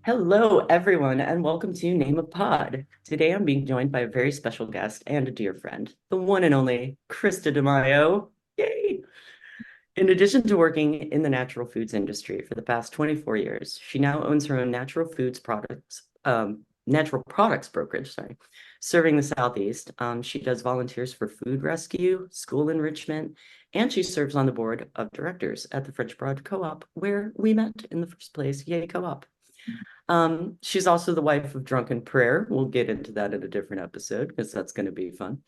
Hello, everyone, and welcome to Name a Pod. Today I'm being joined by a very special guest and a dear friend, the one and only Christa DeMayo. Yay! In addition to working in the natural foods industry for the past 24 years, she now owns her own natural products brokerage, serving the Southeast. She does volunteers for food rescue, school enrichment, and she serves on the board of directors at the French Broad Co-op, where we met in the first place. Yay, Co-op. She's also the wife of Drunken Prayer. We'll get into that in a different episode because that's going to be fun.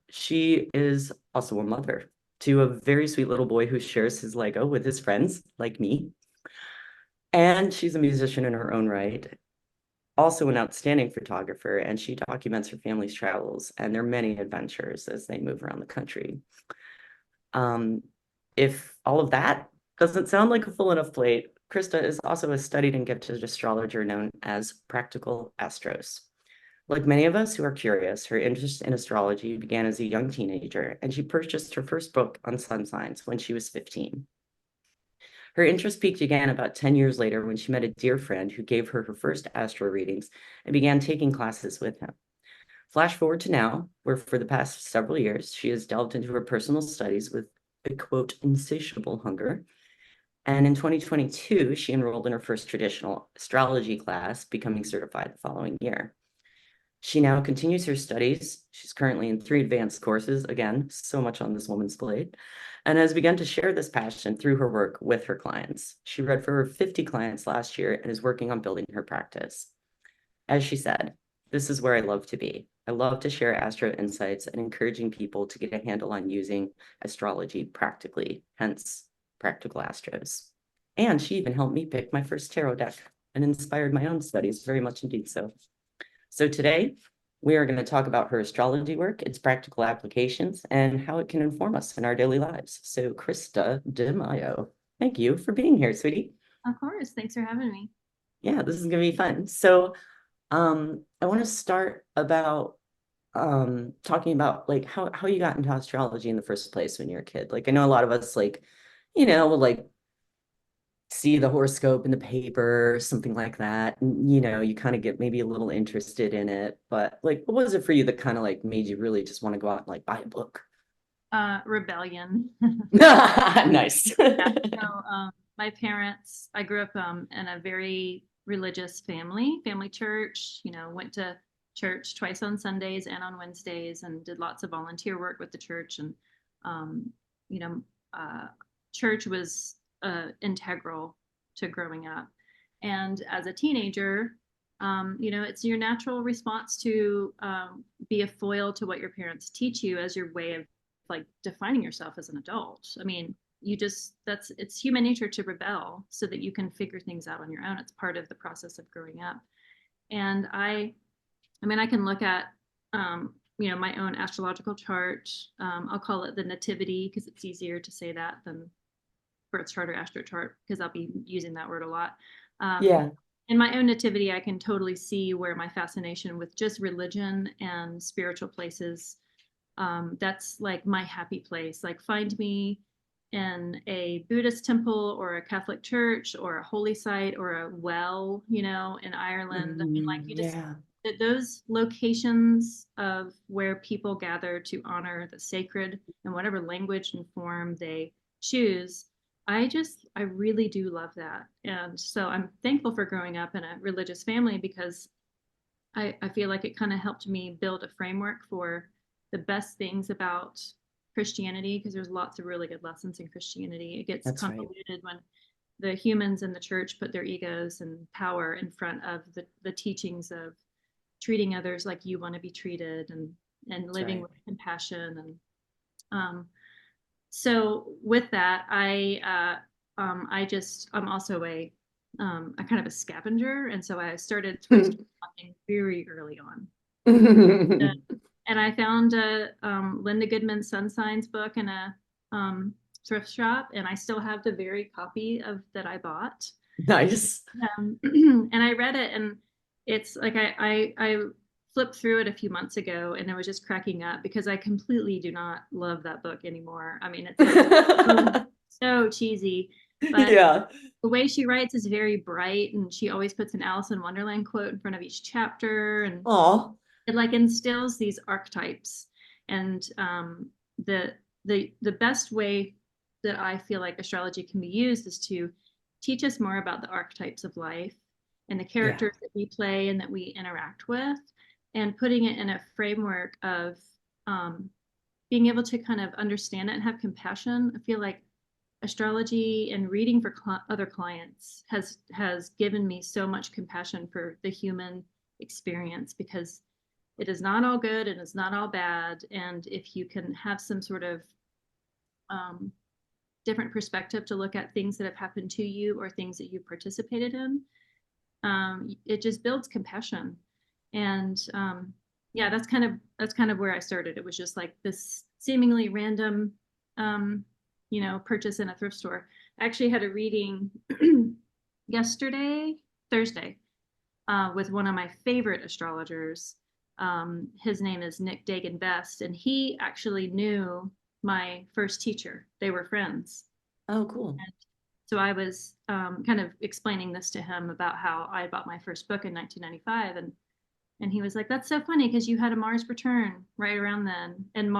She is also a mother to a very sweet little boy who shares his Lego with his friends, like me. And she's a musician in her own right, also an outstanding photographer, and she documents her family's travels and their many adventures as they move around the country. Um, if all of that doesn't sound like a full enough plate, Christa is also a studied and gifted astrologer known as Practical Astros. Like many of us who are curious, her interest in astrology began as a young teenager, and she purchased her first book on sun signs when she was 15. Her interest peaked again about 10 years later when she met a dear friend who gave her her first astro readings and began taking classes with him. Flash forward to now, where for the past several years, she has delved into her personal studies with a quote, insatiable hunger. And in 2022, she enrolled in her first traditional astrology class, becoming certified the following year. She now continues her studies. She's currently in 3 advanced courses. Again, so much on this woman's plate, and has begun to share this passion through her work with her clients. She read for her 50 clients last year and is working on building her practice. As she said, this is where I love to be. I love to share astro insights and encouraging people to get a handle on using astrology practically, hence Practical Astros. And she even helped me pick my first tarot deck and inspired my own studies very much indeed so. So today, we are going to talk about her astrology work, its practical applications, and how it can inform us in our daily lives. So Christa DeMayo, thank you for being here, sweetie. Of course. Thanks for having me. Yeah, this is going to be fun. So I want to start about talking about like how you got into astrology in the first place when you're a kid. Like I know a lot of us like, will like see the horoscope in the paper, something like that. And, you kind of get maybe a little interested in it. But like, what was it for you that kind of like made you really just want to go out and like buy a book? Rebellion. Nice. Yeah. So, my parents, I grew up in a very religious family church, went to church twice on Sundays and on Wednesdays and did lots of volunteer work with the church. And, um, you know, uh, church was integral to growing up. And as a teenager, it's your natural response to be a foil to what your parents teach you as your way of like defining yourself as an adult. I mean, it's human nature to rebel so that you can figure things out on your own. It's part of the process of growing up. And I can look at my own astrological chart. I'll call it the nativity because it's easier to say that than birth chart or astro chart because I'll be using that word a lot. um, Yeah, in my own nativity, I can totally see where my fascination with just religion and spiritual places, that's like my happy place. Like, find me in a Buddhist temple or a Catholic church or a holy site or a well, in Ireland. I mean, like, yeah, those locations of where people gather to honor the sacred in whatever language and form they choose. I really do love that. And so I'm thankful for growing up in a religious family because I feel like it kind of helped me build a framework for the best things about Christianity because there's lots of really good lessons in Christianity. It gets that's right. convoluted when the humans in the church put their egos and power in front of the teachings of treating others like you want to be treated and That's living right. with compassion. And so with that, I'm also a kind of a scavenger, and so I started thrift shopping very early on. Uh, and I found a Linda Goodman Sun Signs book in a thrift shop, and I still have the very copy of that I bought. Nice. And I read it, and it's like I flipped through it a few months ago, and I was just cracking up because I completely do not love that book anymore. I mean, it's like so cheesy. But Yeah. the way she writes is very bright, and she always puts an Alice in Wonderland quote in front of each chapter, and Oh, it like instills these archetypes. And the the best way that I feel like astrology can be used is to teach us more about the archetypes of life and the yeah. characters that we play and that we interact with, and putting it in a framework of um, being able to kind of understand it and have compassion. I feel like astrology and reading for other clients has given me so much compassion for the human experience, because it is not all good and it's not all bad. And if you can have some sort of um, different perspective to look at things that have happened to you or things that you participated in, it just builds compassion. And yeah, that's kind of where I started. It was just like this seemingly random, um, purchase in a thrift store. I actually had a reading yesterday, Thursday, with one of my favorite astrologers. His name is Nick Dagan Best, and he actually knew my first teacher. They were friends. Oh, cool. And so I was kind of explaining this to him about how I bought my first book in 1995, and he was like, "That's so funny because you had a Mars return right around then, and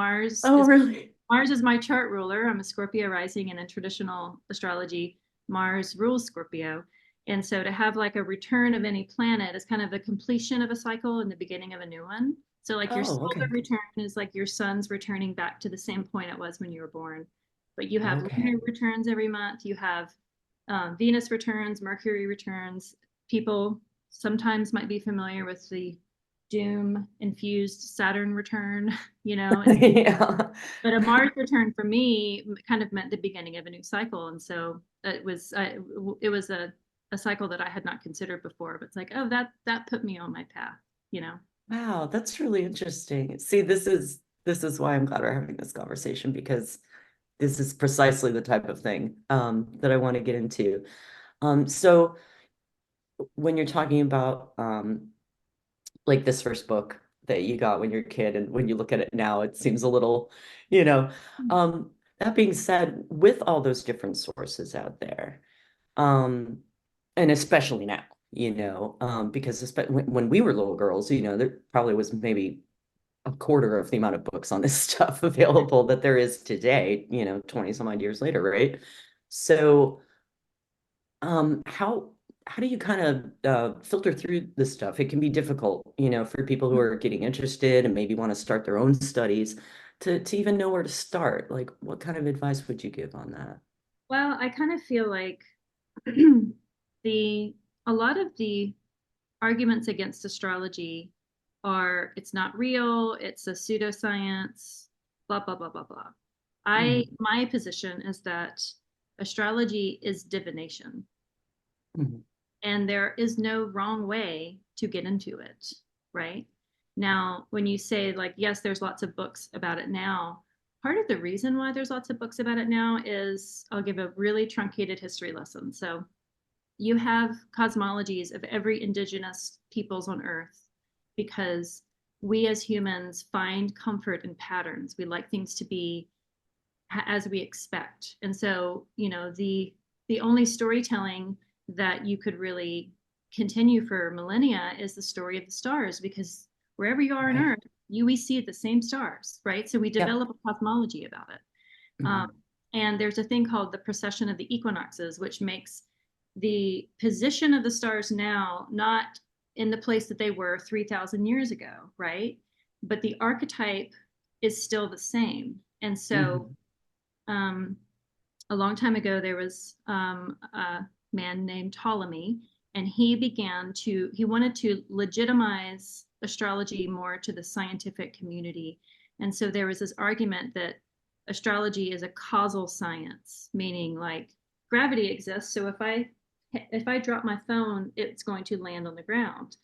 Oh, really? Mars is my chart ruler. I'm a Scorpio rising, and in traditional astrology, Mars rules Scorpio." And so to have like a return of any planet is kind of the completion of a cycle and the beginning of a new one. So like your Oh, solar okay. return is like your sun's returning back to the same point it was when you were born. But you have lunar Okay. returns every month. You have Venus returns, Mercury returns. People sometimes might be familiar with the doom infused Saturn return, and Yeah. but a Mars return for me kind of meant the beginning of a new cycle. And so it was a cycle that I had not considered before, but it's like, oh, that put me on my path. Wow, that's really interesting. See, this is why I'm glad we're having this conversation because this is precisely the type of thing that I want to get into. So when you're talking about like this first book that you got when you're a kid, and when you look at it now, it seems a little, you know. That being said, with all those different sources out there, um, and especially now, because when we were little girls, there probably was maybe a quarter of the amount of books on this stuff available that there is today, 20 some odd years later, right? So, how do you kind of filter through this stuff? It can be difficult, for people who are getting interested and maybe want to start their own studies to even know where to start. Like, what kind of advice would you give on that? Well, I kind of feel like the a lot of the arguments against astrology are it's not real, it's a pseudoscience, blah blah blah blah blah. I Mhm, My position is that astrology is divination, mhm, and there is no wrong way to get into it, right? Now, when you say like yes, there's lots of books about it now, part of the reason why there's lots of books about it now is I'll give a really truncated history lesson. So you have cosmologies of every indigenous peoples on earth because we as humans find comfort in patterns. We like things to be as we expect. And so, the only storytelling that you could really continue for millennia is the story of the stars, because wherever you are on right. earth, we see the same stars, right? So we Yep. develop a cosmology about it. Um, Mhm. and there's a thing called the precession of the equinoxes, which makes the position of the stars now not in the place that they were 3,000 years ago, right? But the archetype is still the same. And so Mhm. um, a long time ago, there was a man named Ptolemy, and he wanted to legitimize astrology more to the scientific community. And so there was this argument that astrology is a causal science, meaning like gravity exists. So if I drop my phone, it's going to land on the ground.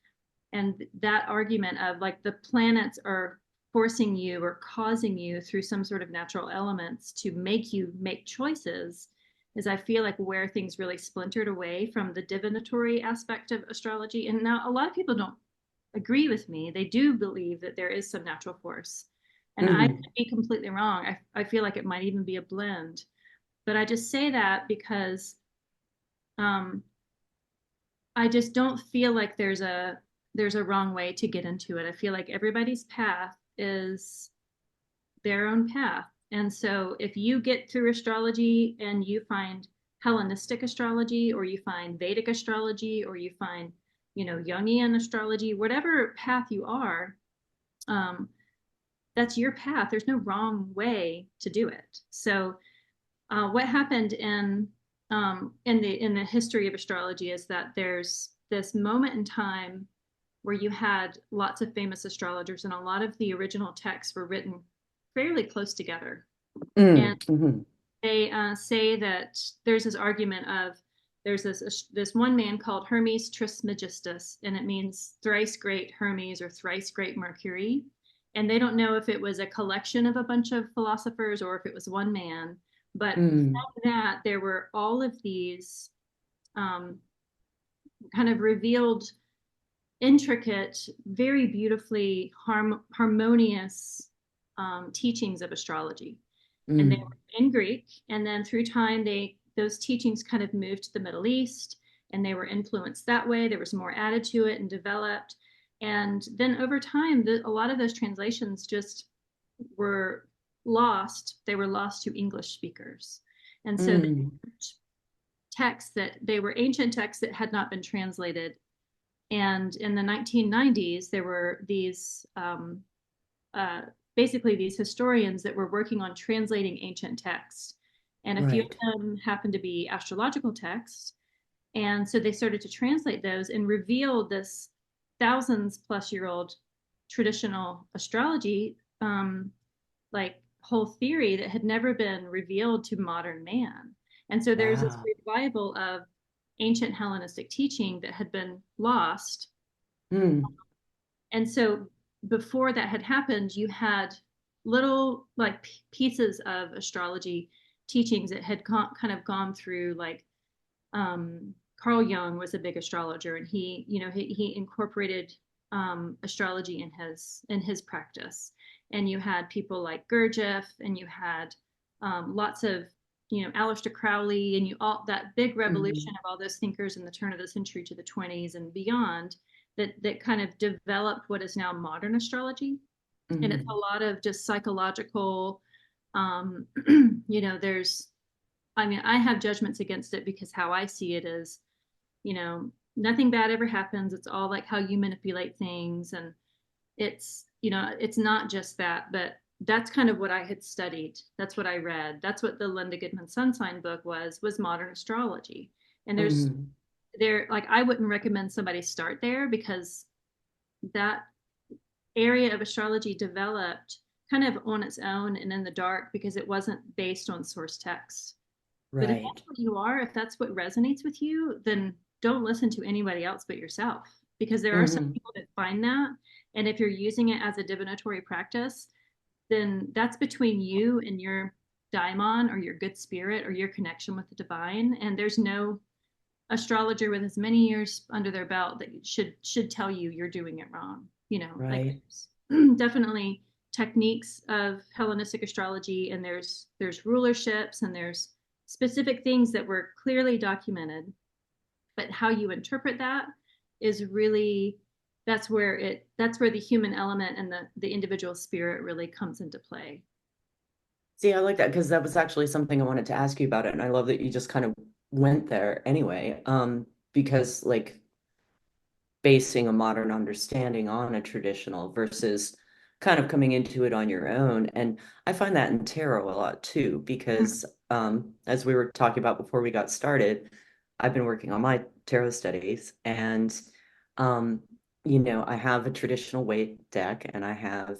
And that argument of like the planets are forcing you or causing you through some sort of natural elements to make you make choices is, I feel like, where things really splintered away from the divinatory aspect of astrology. And now a lot of people don't agree with me. They do believe that there is some natural force, and I Mhm. could be completely wrong. I feel like it might even be a blend, but I just say that because um, I just don't feel like there's a wrong way to get into it. I feel like everybody's path is their own path. And so if you get through astrology and you find Hellenistic astrology, or you find Vedic astrology, or you find, Jungian astrology, whatever path you are, um, that's your path. There's no wrong way to do it. So what happened in the history of astrology is that there's this moment in time where you had lots of famous astrologers, and a lot of the original texts were written fairly close together. And Mhm. they say that there's this argument of there's this one man called Hermes Trismegistus, and it means thrice great Hermes or thrice great Mercury. And they don't know if it was a collection of a bunch of philosophers or if it was one man. But Mm. from that, there were all of these um, kind of revealed, intricate, very beautifully harmonious teachings of astrology, and they Mm. were in Greek. And then through time, those teachings kind of moved to the Middle East, and they were influenced that way. There was more added to it and developed. And then over time, a lot of those translations just were lost. They were lost to English speakers. And so the Mm. texts that they were ancient texts that had not been translated. And in the 1990s, there were these uh, basically these historians that were working on translating ancient texts. And a few Right. of them happened to be astrological texts. And so they started to translate those and revealed this thousands plus year old traditional astrology, like whole theory that had never been revealed to modern man. And so there's this Wow. revival of ancient Hellenistic teaching that had been lost. Mm. And so before that had happened, you had little like pieces of astrology teachings that had kind of gone through, like Carl Jung was a big astrologer, and he incorporated astrology in his practice. And you had people like Gurdjieff, and you had lots of Aleister Crowley, and you all that big revolution Mm. of all those thinkers in the turn of the century to the 20s and beyond, that kind of developed what is now modern astrology. And it's a Mm. lot of just psychological, um, there's, I mean, I have judgments against it because how I see it is, nothing bad ever happens. It's all like how you manipulate things. And it's not just that, but that's kind of what I had studied. That's what I read. That's what the Linda Goodman Sun Sign book was modern astrology. And Mm. like, I wouldn't recommend somebody start there, because that area of astrology developed kind of on its own and in the dark, because it wasn't based on source text. But if Right. that's what you are, if that's what resonates with you, then don't listen to anybody else but yourself. Because there are some Mm. people that find that. And if you're using it as a divinatory practice, then that's between you and your daimon, or your good spirit, or your connection with the divine. And there's no astrologer with as many years under their belt that should tell you you're doing it wrong. Like, Right. there's definitely techniques of Hellenistic astrology, and there's rulerships, and there's specific things that were clearly documented. But how you interpret that is really, that's where the human element and the individual spirit really comes into play. See, I like that because that was actually something I wanted to ask you about it, and I love that you just kind of went there anyway. Because like basing a modern understanding on a traditional versus kind of coming into it on your own. And I find that in tarot a lot too, because as we were talking about before we got started, I've been working on my tarot studies, and um, I have a traditional weight deck, and I have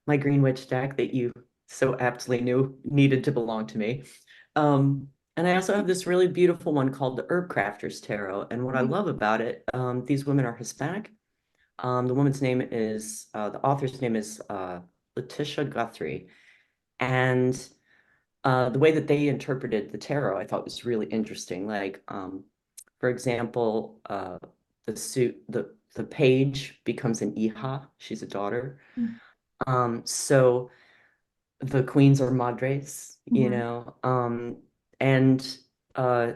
my Green Witch deck that you so aptly knew needed to belong to me. And I also have this really beautiful one called the Herb Crafters Tarot. And what I love about it, these women are Hispanic. The woman's name is, the author's name is Letitia Guthrie. And the way that they interpreted the tarot, I thought was really interesting. Like, for example, the page becomes an Iha. She's a daughter. So the queens are madres, Mm-hmm. and uh,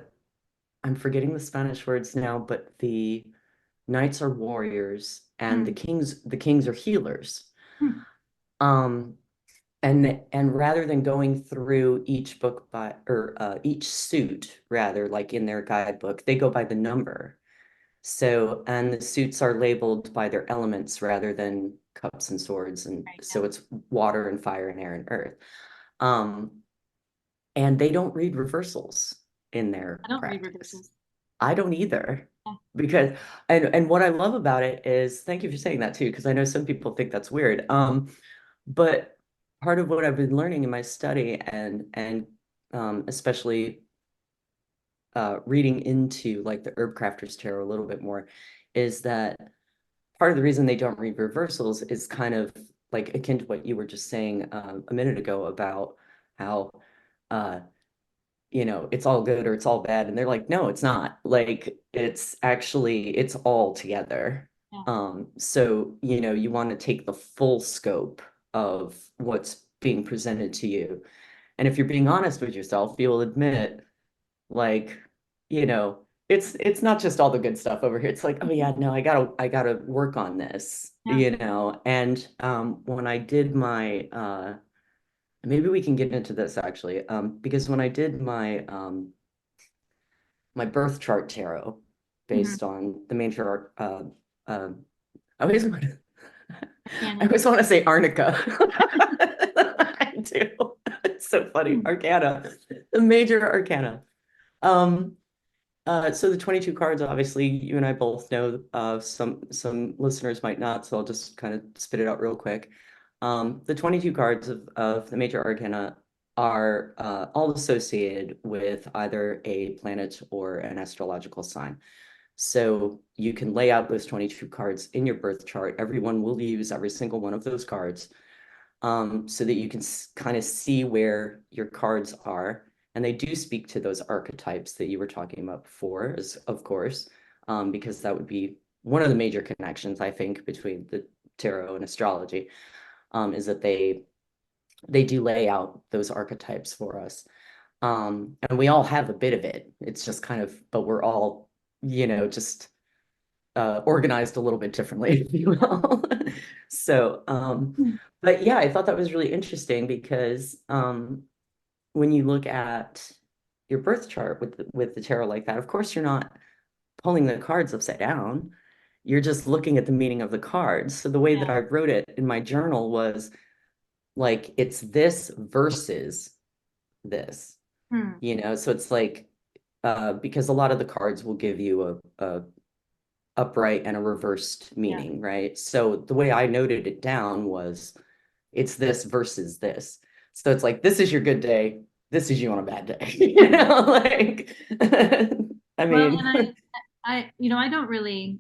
I'm forgetting the Spanish words now, but the knights are warriors and Hmm. the kings are healers. Hmm. Um, and rather than going through each book by or each suit, rather like in their guidebook, they go by the number. So, and the suits are labeled by their elements rather than cups and swords, and Right. Yeah. so it's water and fire and air and earth. Um, and they don't read reversals in I their don't read practice. reversals. I don't either. Yeah. Because and what I love about it is, thank you for saying that too, because I know some people think that's weird. But part of what I've been learning in my study and especially reading into like the Herb Crafters Tarot a little bit more is that part of the reason they don't read reversals is kind of like akin to what you were just saying a minute ago about how uh, it's all good or it's all bad. And they're like, no, it's not. Like it's actually it's all together. Yeah. So you want to take the full scope of what's being presented to you. And if you're being honest with yourself, you'll admit, like, it's not just all the good stuff over here. It's like, oh yeah, no, I gotta work on this, Yeah. And when I did my maybe we can get into this actually, because when I did my birth chart tarot Hmm. based on the major I always want to I Canon. always want to say arnica. I do. It's so funny. Hmm. Arcana, the major arcana. Um, so the 22 cards, obviously, you and I both know, some listeners might not, so I'll just kind of spit it out real quick. The 22 cards of the major arcana are all associated with either a planet or an astrological sign. So you can lay out those 22 cards in your birth chart. Everyone will use every single one of those cards, so that you can kind of see where your cards are. And they do speak to those archetypes that you were talking about before, as, of course, because that would be one of the major connections, I think, between the tarot and astrology, is that they do lay out those archetypes for us. And we all have a bit of it. It's just kind of, but we're all, just organized a little bit differently, if you will. So, Hmm. but yeah, I thought that was really interesting because when you look at your birth chart with the tarot like that, of course you're not pulling the cards upside down. You're just looking at the meaning of the cards. So the way that Yeah. I wrote it in my journal was like it's this versus this, Hmm. so it's like because a lot of the cards will give you a upright and a reversed Yeah. meaning, right? So the way I noted it down was it's this versus this. So it's like this is your good day, this is you on a bad day. Like I Well, mean, and I don't really,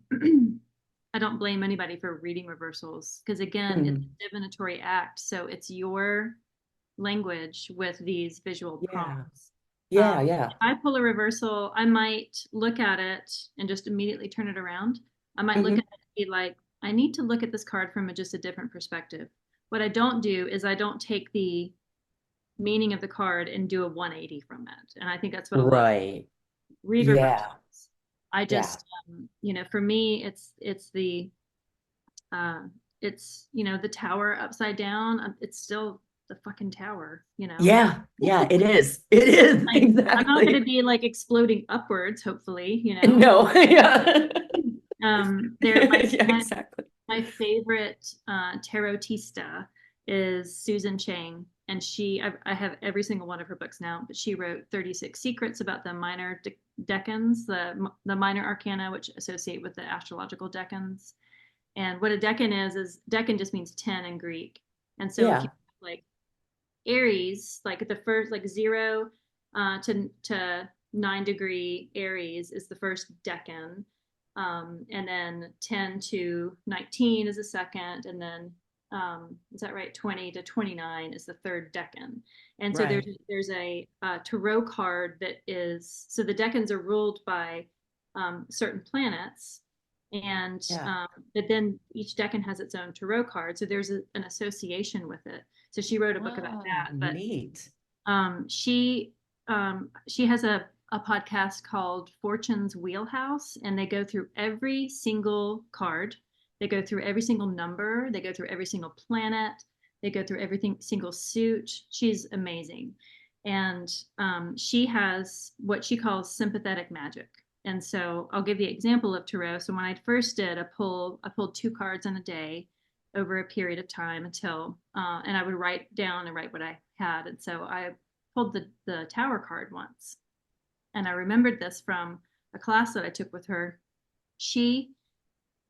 I don't blame anybody for reading reversals because again, it's mm, a divinatory act, so it's your language with these visual yeah, prompts. yeah, yeah. If I pull a reversal, I might look at it and just immediately turn it around. I might look Hmm. at it and be like, I need to look at this card from just a different perspective. What I don't do is I don't take the meaning of the card and do a 180 from it. And I think that's what a lot of Right. read Yeah, reversals. I yeah. just, for me, it's the uh, the tower upside down. It's still the fucking tower. Yeah, yeah, it is. It is Like I'm not going to exactly. be like exploding upwards, hopefully. No, yeah. There, Yeah, exactly. my favorite tarotista is Susan Chang, and I have every single one of her books now. But she wrote 36 Secrets about the minor decans, the minor arcana, which associate with the astrological decans. And what a decan is decan just means 10 in Greek. And so if you Yeah, like Aries, like the first like 0 to 9 degree Aries is the first decan. And then 10 to 19 is the second, and then is that right? 20 to 29 is the third decan. And so right. there's a tarot card that is so the decans are ruled by certain planets, and Yeah. but then each decan has its own tarot card, so there's an association with it. So she wrote a book about Oh, that. But neat. um, she she has a podcast called Fortune's Wheelhouse, and they go through every single card. They go through every single number. They go through every single planet. They go through every single suit. She's amazing. And she has what she calls sympathetic magic. And so I'll give the example of tarot. So when I first did I pulled 2 cards in a day over a period of time until, and I would write down and write what I had. And so I pulled the Tower card once. And I remembered this from a class that I took with her. She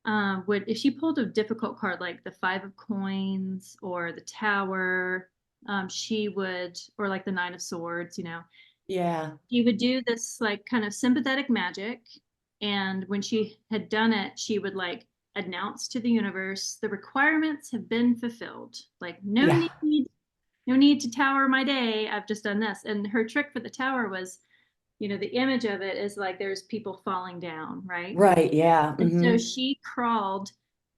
would, if she pulled a difficult card like the 5 of Coins or the Tower, she would, or like the 9 of Swords, Yeah. she would do this like kind of sympathetic magic. And when she had done it, she would like announce to the universe, the requirements have been fulfilled. Like Yeah. no need to tower my day. I've just done this. And her trick for the tower was, the image of it is like there's people falling down, right? Right. Yeah. And so she crawled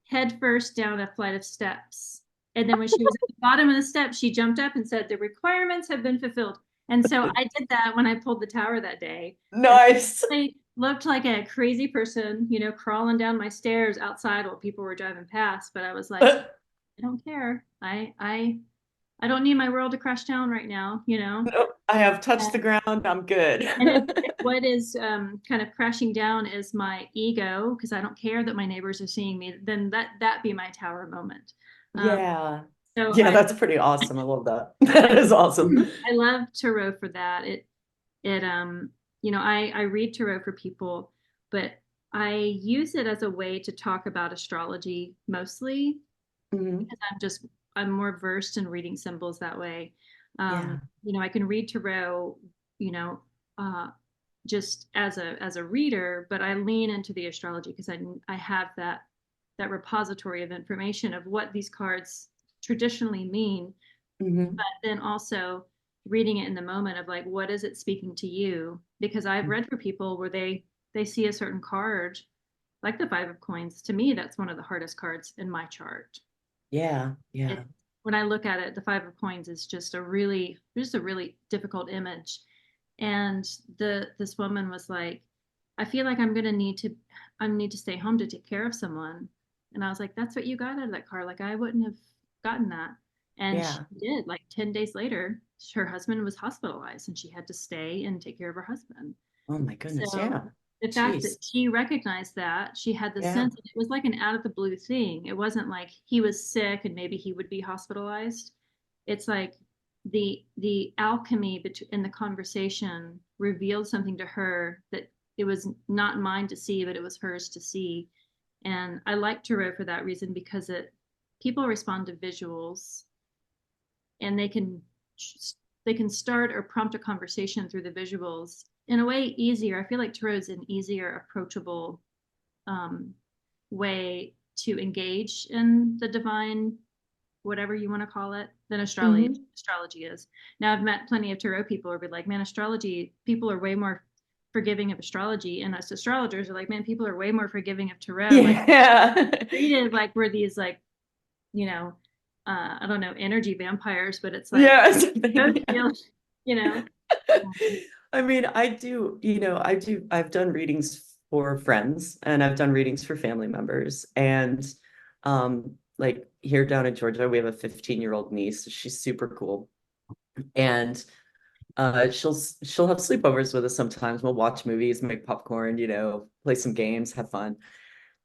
head first down a flight of steps. And then when she was at the bottom of the steps, she jumped up and said, the requirements have been fulfilled. And so I did that when I pulled the tower that day. Nice. I looked like a crazy person, crawling down my stairs outside while people were driving past. But I was like, I don't care. I don't need my world to crash down right now, Nope, I have touched the ground. I'm good. And what is kind of crashing down is my ego because I don't care that my neighbors are seeing me. Then that be my tower moment. Yeah. So Yeah, that's pretty awesome. I love that. That is awesome. I love tarot for that. I read tarot for people, but I use it as a way to talk about astrology mostly Mhm. because I'm more versed in reading symbols that way. Yeah. I can read tarot, uh, just as a reader, but I lean into the astrology because I have that repository of information of what these cards traditionally mean, Mhm. but then also reading it in the moment of like, what is it speaking to you? Because I've read for people where they see a certain card, like the 5 of Coins. To me, that's one of the hardest cards in my chart. Yeah. It, Yeah. when I look at it, the 5 of Coins is just a really difficult image. And this woman was like, I feel like I need to stay home to take care of someone. And I was like, that's what you got out of that car. Like I wouldn't have gotten that. And she Yeah. did. Like 10 days later, her husband was hospitalized and she had to stay and take care of her husband. Oh my goodness. So Yeah. the fact that Jeez. she recognized that, she had the Yeah. sense, it was like an out of the blue thing. It wasn't like he was sick and maybe he would be hospitalized. It's like the alchemy in the conversation revealed something to her that it was not mine to see, but it was hers to see. And I like tarot for that reason because people respond to visuals and they can start or prompt a conversation through the visuals in a way easier. I feel like tarot is an easier, approachable um, way to engage in the divine, whatever you want to call it, than Mhm. astrology is. Now I've met plenty of tarot people who are like, man, astrology, people are way more forgiving of astrology, and us astrologers are like, man, people are way more forgiving of tarot. Like Yeah. treated like we're these like, you know, I don't know, energy vampires, but it's like Yeah. both Something, yeah. feel, you know, I mean, I've done readings for friends and I've done readings for family members. And like here down in Georgia, we have a 15-year-old niece. She's super cool. And she'll have sleepovers with us sometimes. We'll watch movies, make popcorn, play some games, have fun.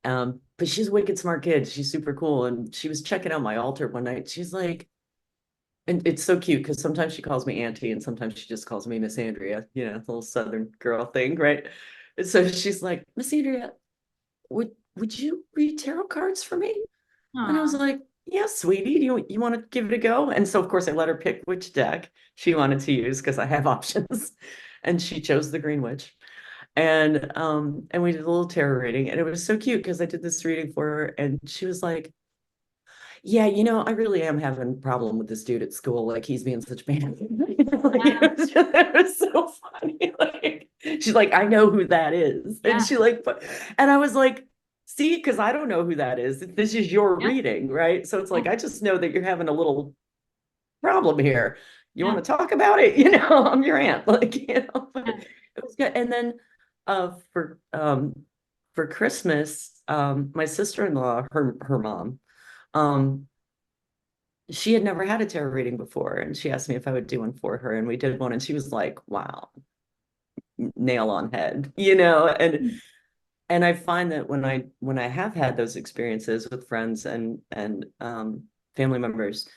But she's a wicked smart kid. She's super cool. And she was checking out my altar one night. She's like, and it's so cute because sometimes she calls me auntie and sometimes she just calls me Miss Andrea, the little Southern girl thing, right? And so she's like, Miss Andrea, would you read tarot cards for me? And I was aw, like, yeah, sweetie, do you want to give it a go? And so of course I let her pick which deck she wanted to use because I have options. And she chose the Green Witch. And we did a little tarot reading and it was so cute because I did this reading for her and she was like, yeah, I really am having a problem with this dude at school. Like he's being such a pain. Like yeah, it was so funny. Like she's like, I know who that is. And yeah, she like and I was like, see, because I don't know who that is. This is your yeah, reading, right? So it's yeah, like, I just know that you're having a little problem here. You yeah, want to talk about it? I'm your aunt. Like, but yeah. It was good. And then uh for um for Christmas, my sister-in-law, her mom, um, she had never had a tarot reading before, and she asked me if I would do one for her, and we did one, and she was like, wow, nail on head, and I find that when I have had those experiences with friends and family members,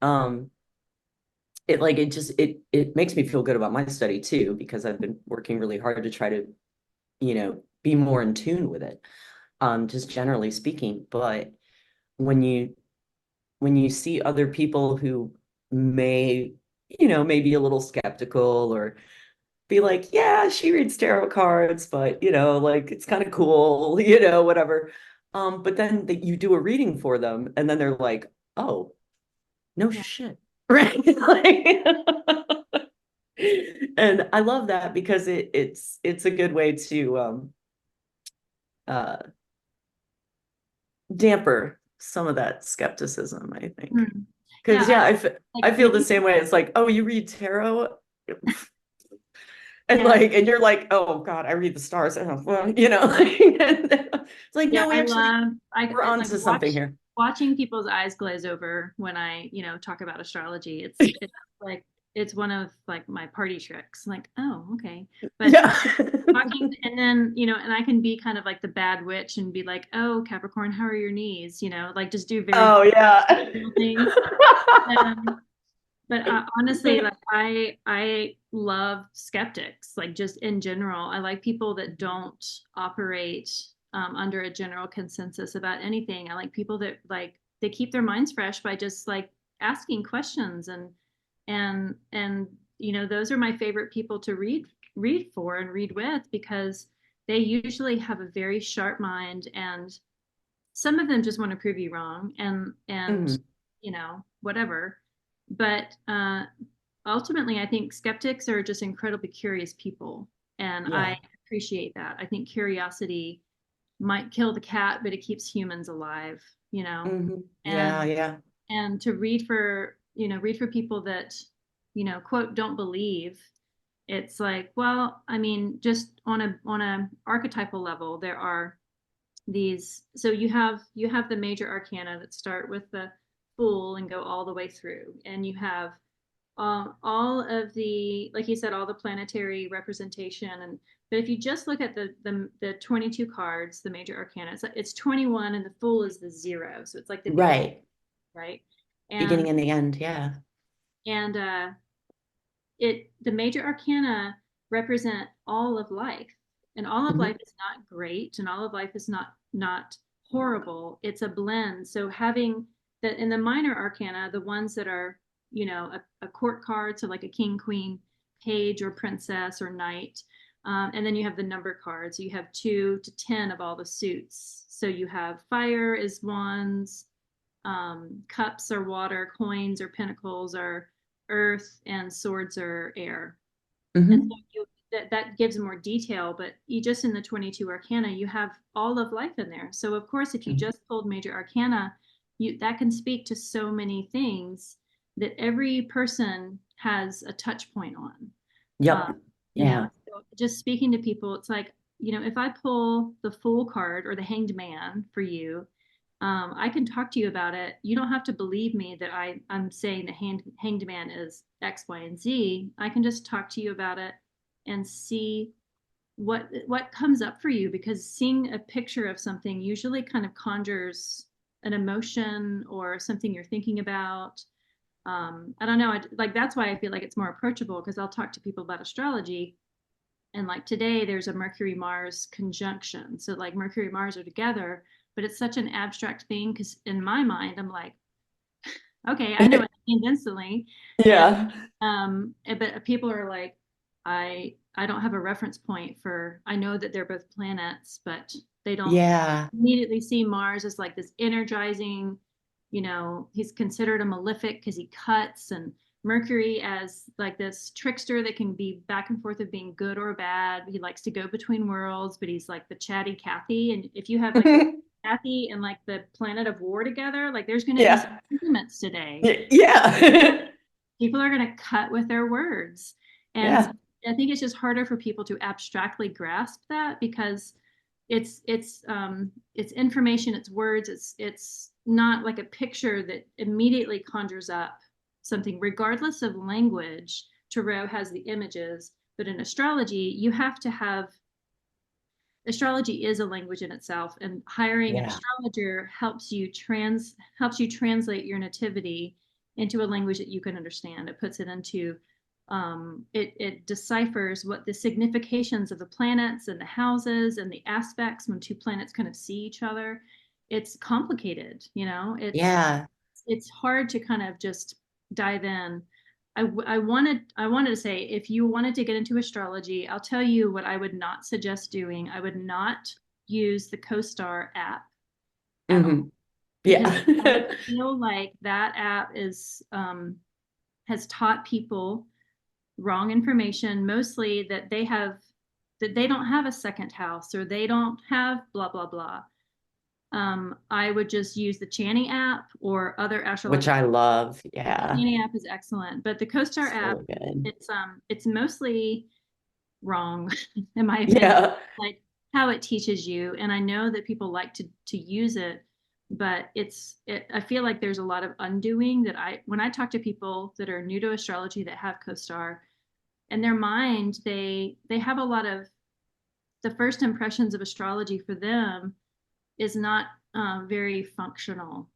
um, it makes me feel good about my study too, because I've been working really hard to try to, be more in tune with it, just generally speaking. But when you see other people who may, may be a little skeptical or be like, yeah, she reads tarot cards, but like it's kind of cool, whatever. But then you do a reading for them, and then they're like, oh, no Yeah. shit. Right. Like, and I love that because it's a good way to uh damper some of that skepticism, I think. Mm. Yeah, Because yeah, like I feel the reading. same way. It's like, oh, you read tarot? And Yeah, like, and you're like, oh God, I read the stars. Oh, well, it's like, yeah, no, we I actually love we're I like onto something here. watching people's eyes glaze over when I, talk about astrology. It's like it's one of like my party tricks. Like, oh, okay. But Yeah. talking and then, and I can be kind of like the bad witch and be like, oh, Capricorn, how are your knees? Like just do very Oh yeah. general things. Um, but honestly, like I love skeptics, like just in general. I like people that don't operate under a general consensus about anything. I like people that like they keep their minds fresh by just like asking questions and those are my favorite people to read for and read with because they usually have a very sharp mind and some of them just want to prove you wrong and Mhm. whatever, but ultimately I think skeptics are just incredibly curious people and I Yeah. appreciate that. I think curiosity might kill the cat but it keeps humans alive, Yeah, and yeah. to read for people that quote don't believe. It's like, well, I mean, just on a archetypal level there are these, so you have the major arcana that start with the Fool and go all the way through, and you have all of the, like you said, all the planetary representation. And but if you just look at the 22 cards, the major arcana, it's 21 and the Fool is the zero, so it's like the beginning, Right. right? and Beginning and the end. Yeah. and the major arcana represent all of life, and all of life Mhm. is not great and all of life is not horrible. It's a blend. So having that in the minor arcana, the ones that are a court card, so like a king, queen, page, or princess, or knight, and then you have the number cards. So you have 2 to 10 of all the suits. So you have fire is wands, cups are water, coins or pentacles are earth, and swords are air. And so Hmm. that gives more detail, but you just in the 22 arcana, you have all of life in there. So of course, if you just pulled major arcana, that can speak to so many things that every person has a touch point on. Uh, Yep. Yeah. so just speaking to people, it's like, if I pull the Fool card or the Hanged Man for you, I can talk to you about it. You don't have to believe me that I'm saying the hanged man is X, Y, and Z. I can just talk to you about it and see what comes up for you, because seeing a picture of something usually kind of conjures an emotion or something you're thinking about. I don't know. Like that's why I feel like it's more approachable, because I'll talk to people about astrology, and like today there's a Mercury Mars conjunction, so like Mercury Mars are together, but it's such an abstract thing because in my mind I'm like, okay, I know what it means instantly. And Yeah. but people are like, I don't have a reference point for, I know that they're both planets, but they don't Yeah. immediately see Mars as like this energizing, he's considered a malefic because he cuts, and Mercury as like this trickster that can be back and forth of being good or bad. He likes to go between worlds, but he's like the chatty Cathy. And if you have like the Cathy and like the planet of war together, like there's going to be some Yeah. arguments today. Yeah. People are going to cut with their words. And Yeah. I think it's just harder for people to abstractly grasp that because it's information, it's words, it's not like a picture that immediately conjures up something, regardless of language. Tarot has the images, but in astrology, you have to have astrology is a language in itself, and hiring an Yeah. astrologer helps you translate your nativity into a language that you can understand. It puts it into it deciphers what the significations of the planets and the houses and the aspects when two planets kind of see each other. It's complicated, you know. Yeah. It's hard to kind of just dive in. I wanted to say, if you wanted to get into astrology, I'll tell you what I would not suggest doing. I would not use the CoStar app at all, Hmm. because I Yeah. feel like that app has taught people wrong information, mostly that they don't have a second house, or they don't have blah blah blah. I would just use the Channing app or other Which astrological. I love. The Yeah. Channing app is excellent, but the CoStar app, So good. it's mostly wrong, in my opinion, Yeah. like how it teaches you. And I know that people like to use it, but I feel like there's a lot of undoing that when I talk to people that are new to astrology that have CoStar, in their mind, they have a lot of the first impressions of astrology for them is not very functional.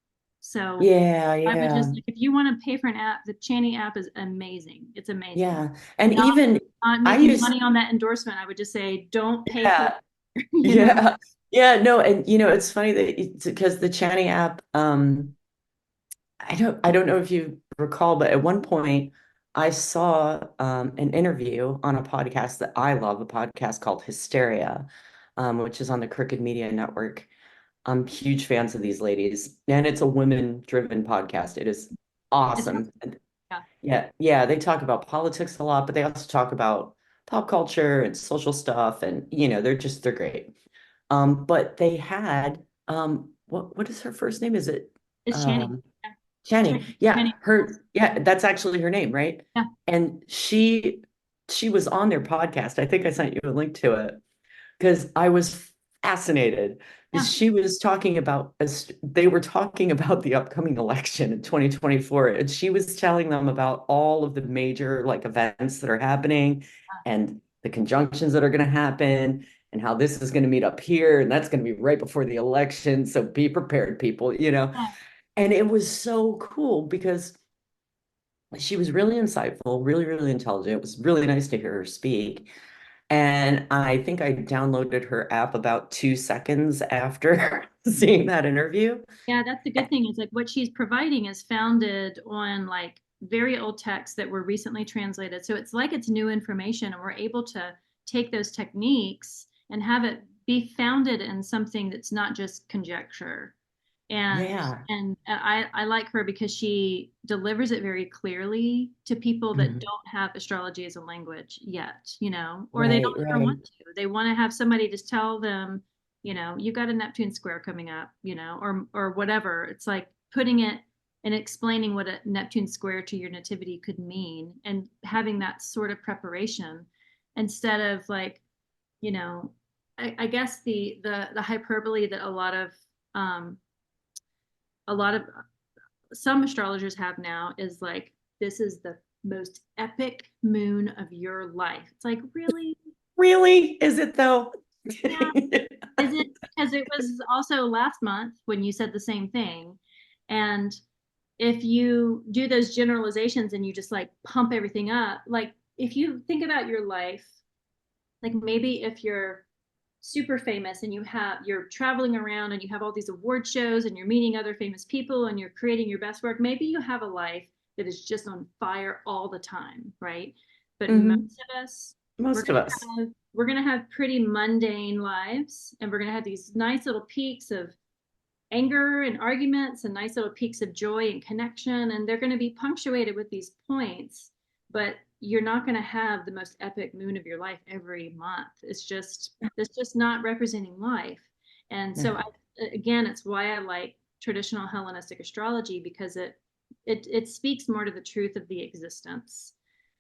So Yeah. I would just, Yeah. like, if you want to pay for an app, the Channing app is amazing. It's amazing. Yeah. I'm And not even I making use, money on that endorsement. I would just say, don't pay for, yeah. you know. Yeah. Yeah. No. And it's funny that it's because the Channing app, I don't know if you recall, but at one point I saw an interview on a podcast that I love, a podcast called Hysteria, which is on the Crooked Media Network. I'm huge fans of these ladies, and it's a women-driven podcast. It is It's, awesome. yeah, Yeah, yeah, they talk about politics a lot, but they also talk about pop culture and social stuff, and they're great. But they had what is her first name? Is it it's Channing. um Yeah, Jenny? Yeah, Channing. that's actually her name, right? Yeah, And she was on their podcast. I think I sent you a link to it because I was fascinated yeah, because she was talking about as they were talking about the upcoming election in 2024, and she was telling them about all of the major like events that are happening and the conjunctions that are going to happen and how this is going to meet up here and that's going to be right before the election, so be prepared, people. yeah. And it was so cool because she was really insightful, really, really intelligent. It was really nice to hear her speak. And I think I downloaded her app about 2 seconds after seeing that interview. Yeah, that's the good thing, is like what she's providing is founded on like very old texts that were recently translated. So it's like it's new information, and we're able to take those techniques and have it be founded in something that's not just conjecture. And Yeah. I like her because she delivers it very clearly to people that Mhm. don't have astrology as a language yet, you know, or they Right, don't ever right. want to. They want to have somebody just tell them, you know, you got a Neptune square coming up, you know, or whatever. It's like putting it and explaining what a Neptune square to your nativity could mean, and having that sort of preparation instead of like, you know, I guess the hyperbole that um, a lot of some astrologers have now is like, this is the most epic moon of your life. It's like, really? Really? Is it though? Yeah. Is it? Because it was also last month when you said the same thing. And if you do those generalizations and you just like pump everything up, like if you think about your life, like maybe if you're super famous and you're traveling around and you have all these award shows and you're meeting other famous people and you're creating your best work, maybe you have a life that is just on fire all the time, right? But most Hmm. of us, we're Most of gonna us. we're gonna have pretty mundane lives, and we're gonna have these nice little peaks of anger and arguments and nice little peaks of joy and connection, and they're going to be punctuated with these points, but you're not going to have the most epic moon of your life every month. It's just not representing life. And so No. again, it's why I like traditional Hellenistic astrology, because it speaks more to the truth of the existence.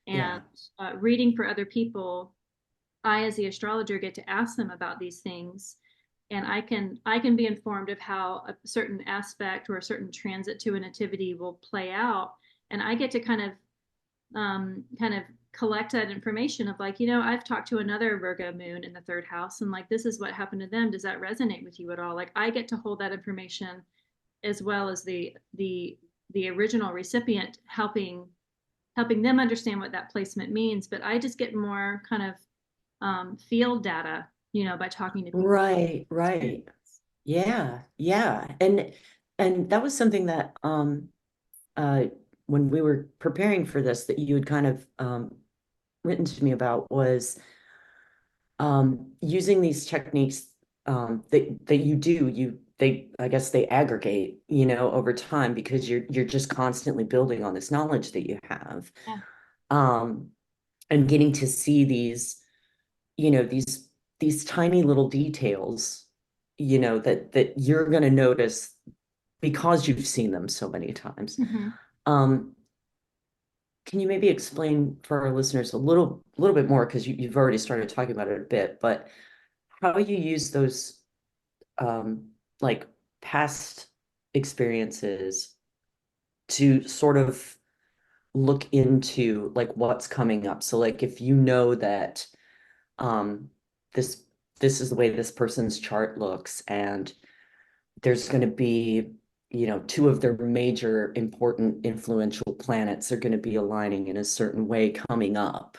And Yeah. reading for other people, I, as the astrologer, get to ask them about these things, and I can be informed of how a certain aspect or a certain transit to a nativity will play out, and I get to kind of collect that information of like, I've talked to another Virgo moon in the third house, and like this is what happened to them. Does that resonate with you at all? Like I get to hold that information as well as the original recipient, helping them understand what that placement means. But I just get more kind of field data, by talking to people about Right, right. experience. Yeah, yeah. And that was something that uh when we were preparing for this that you had kind of written to me about was using these techniques that you do they I guess they aggregate, over time because you're just constantly building on this knowledge that you have. Yeah. Um and getting to see these tiny little details, that you're going to notice because you've seen them so many times. Mm-hmm. Um, can you maybe explain for our listeners a little bit more, because you've already started talking about it a bit, but how you use those um, like past experiences to sort of look into like what's coming up. So like if you know that um this this is the way this person's chart looks, and there's going to be, two of their major important influential planets are going to be aligning in a certain way coming up.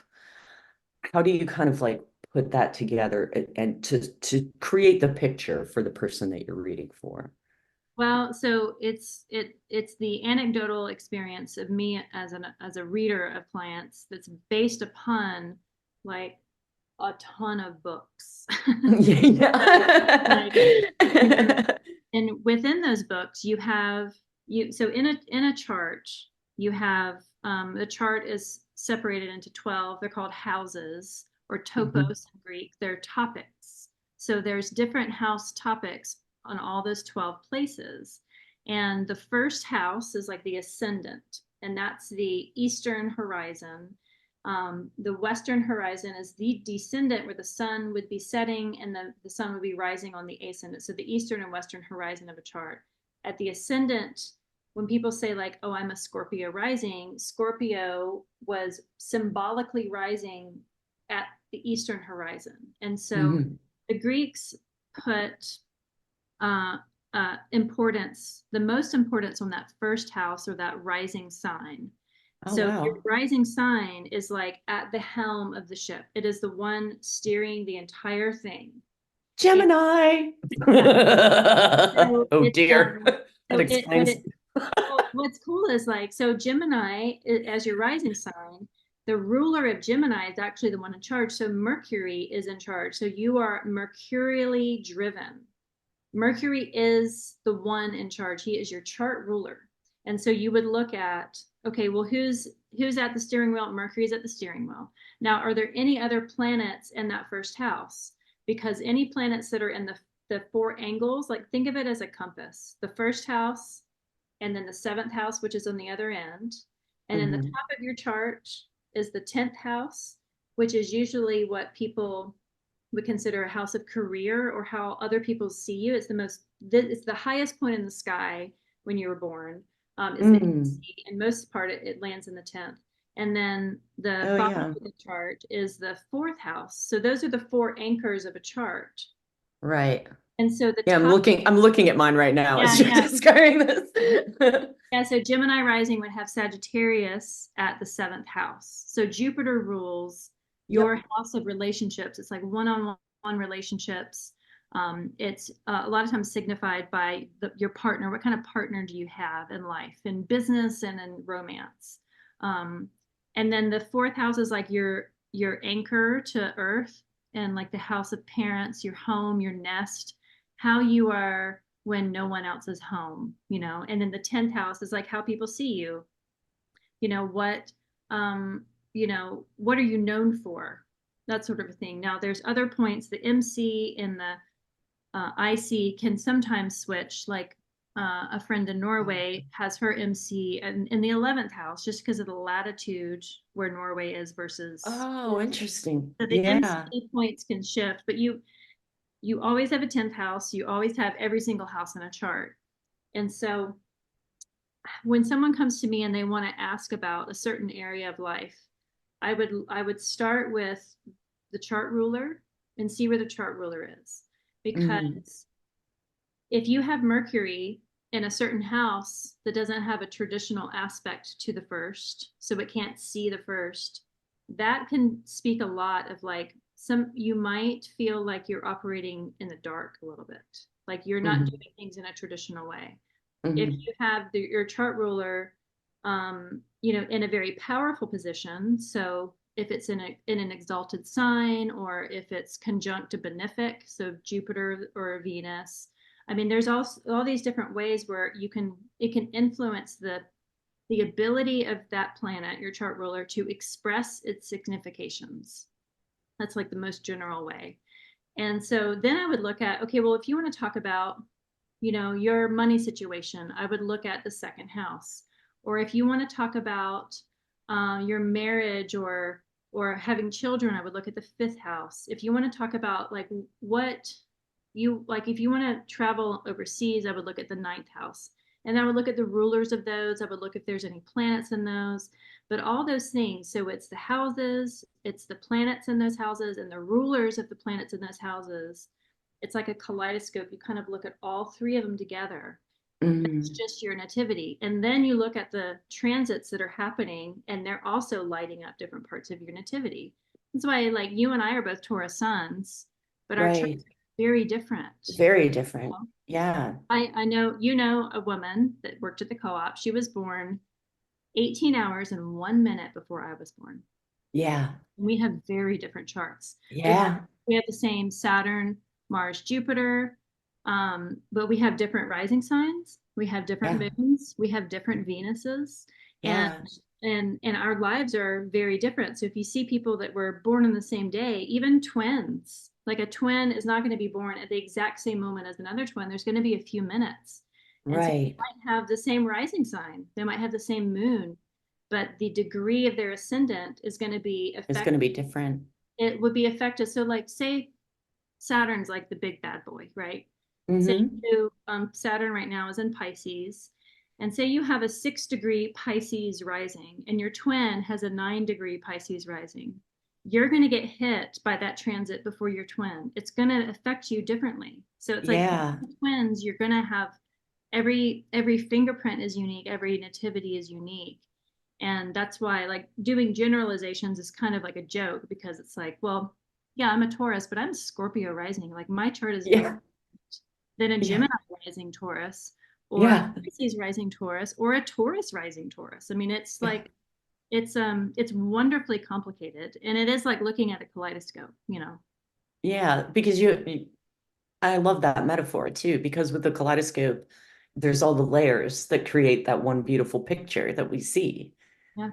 How do you kind of like put that together and to create the picture for the person that you're reading for? Well, so it's the anecdotal experience of me as a reader of plants that's based upon like a ton of books. Like, you know, Yeah. and within those books you have you so in a chart you have the chart is separated into 12. They're called houses, or Mhm. topos in Greek. They're topics. So there's different house topics on all those 12 places. And the first house is like the ascendant, and that's the eastern horizon. The western horizon is the descendant, where the sun would be setting and the sun would be rising on the ascendant. So the eastern and western horizon of a chart. At the ascendant, when people say like, oh, I'm a Scorpio rising, Scorpio was symbolically rising at the eastern horizon. And so Mhm. the Greeks put uh, the most importance on that first house, or that rising sign. Oh, So your wow. rising sign is like at the helm of the ship. It is the one steering the entire thing. And Gemini. yeah, so Oh it's dear. That so it but explains. it well, what's cool is like, so Gemini as your rising sign, the ruler of Gemini is actually the one in charge. So Mercury is in charge. So you are mercurially driven. Mercury is the one in charge. He is your chart ruler. And so you would look at, okay, well, who's at the steering wheel? Mercury's at the steering wheel. Now, are there any other planets in that first house? Because any planets that are in the four angles, like think of it as a compass. The first house, and then the seventh house, which is on the other end. And then the Mhm. top of your chart is the 10th house, which is usually what people would consider a house of career, or how other people see you. It's the highest point in the sky when you were born, is the Mm. MC, and most part it lands in the 10th. And then the Oh, bottom yeah. of the chart is the fourth house. So those are the four anchors of a chart. Right. And so the Yeah, I'm top, looking at mine right now yeah, as you're yeah, describing this. yeah. So Gemini rising would have Sagittarius at the seventh house. So Jupiter rules your Yep. house of relationships. It's like one-on-one relationships. It's a lot of times signified by your partner. What kind of partner do you have in life, in business and in romance? Um, and then the fourth house is like your anchor to earth, and like the house of parents, your home, your nest, how you are when no one else is home, and then the 10th house is like how people see you, you know, what, um, what are you known for? That sort of a thing. Now there's other points, the MC and the IC can sometimes switch, like a friend in Norway has her MC in the 11th house just because of the latitude where Norway is versus. Oh, interesting. So the Yeah. MC points can shift, but you always have a 10th house. You always have every single house in a chart. And so when someone comes to me and they want to ask about a certain area of life, I would start with the chart ruler and see where the chart ruler is. Mm, Because if you have Mercury in a certain house that doesn't have a traditional aspect to the first, so it can't see the first, that can speak a lot of like some you might feel like you're operating in the dark a little bit, like you're not mm, doing things in a traditional way. If mm, you have your chart ruler, in a very powerful position, so if it's in an exalted sign, or if it's conjunct a benefic, so Jupiter or Venus. I mean, there's all these different ways where it can influence the ability of that planet, your chart ruler, to express its significations. That's like the most general way. And so then I would look at, okay, well, if you want to talk about, your money situation, I would look at the second house. Or if you want to talk about your marriage or having children, I would look at the fifth house. If you want to talk about like what you like, if you want to travel overseas, I would look at the ninth house. And I would look at the rulers of those. I would look if there's any planets in those. But all those things, so it's the houses, it's the planets in those houses, and the rulers of the planets in those houses. It's like a kaleidoscope. You kind of look at all three of them together. That's mm. just your nativity. And then you look at the transits that are happening, and they're also lighting up different parts of your nativity. That's why, like, you and I are both Taurus suns, but our charts Right. are very different. Very different. Yeah. I know a woman that worked at the co-op. She was born 18 hours and 1 minute before I was born. Yeah. We have very different charts. Yeah. We have the same Saturn, Mars, Jupiter, but we have different rising signs. We have different Yeah. moons. We have different Venuses, and Yeah. and our lives are very different. So if you see people that were born on the same day, even twins, like a twin is not going to be born at the exact same moment as another twin. There's going to be a few minutes, and so they Right. might have the same rising sign. They might have the same moon, but the degree of their ascendant is going to be It's going to affected. be different. It would be affected. So, like, say Saturn's like the big bad boy, right? Say Mm-hmm. Saturn right now is in Pisces, and say you have a 6-degree Pisces rising, and your twin has a 9-degree Pisces rising. You're going to get hit by that transit before your twin. It's going to affect you differently. So it's like Yeah. twins, you're going to have every fingerprint is unique, every nativity is unique. And that's why like doing generalizations is kind of like a joke, because it's like, well, yeah, I'm a Taurus, but I'm a Scorpio rising. Like my chart is very Yeah. different than a Yeah. Gemini rising Taurus, or a Yeah. Pisces rising Taurus, or a Taurus rising Taurus. I mean, it's Yeah. like it's wonderfully complicated, and it is like looking at a kaleidoscope. Yeah. Because I love that metaphor too, because with the kaleidoscope, there's all the layers that create that one beautiful picture that we see. Yeah.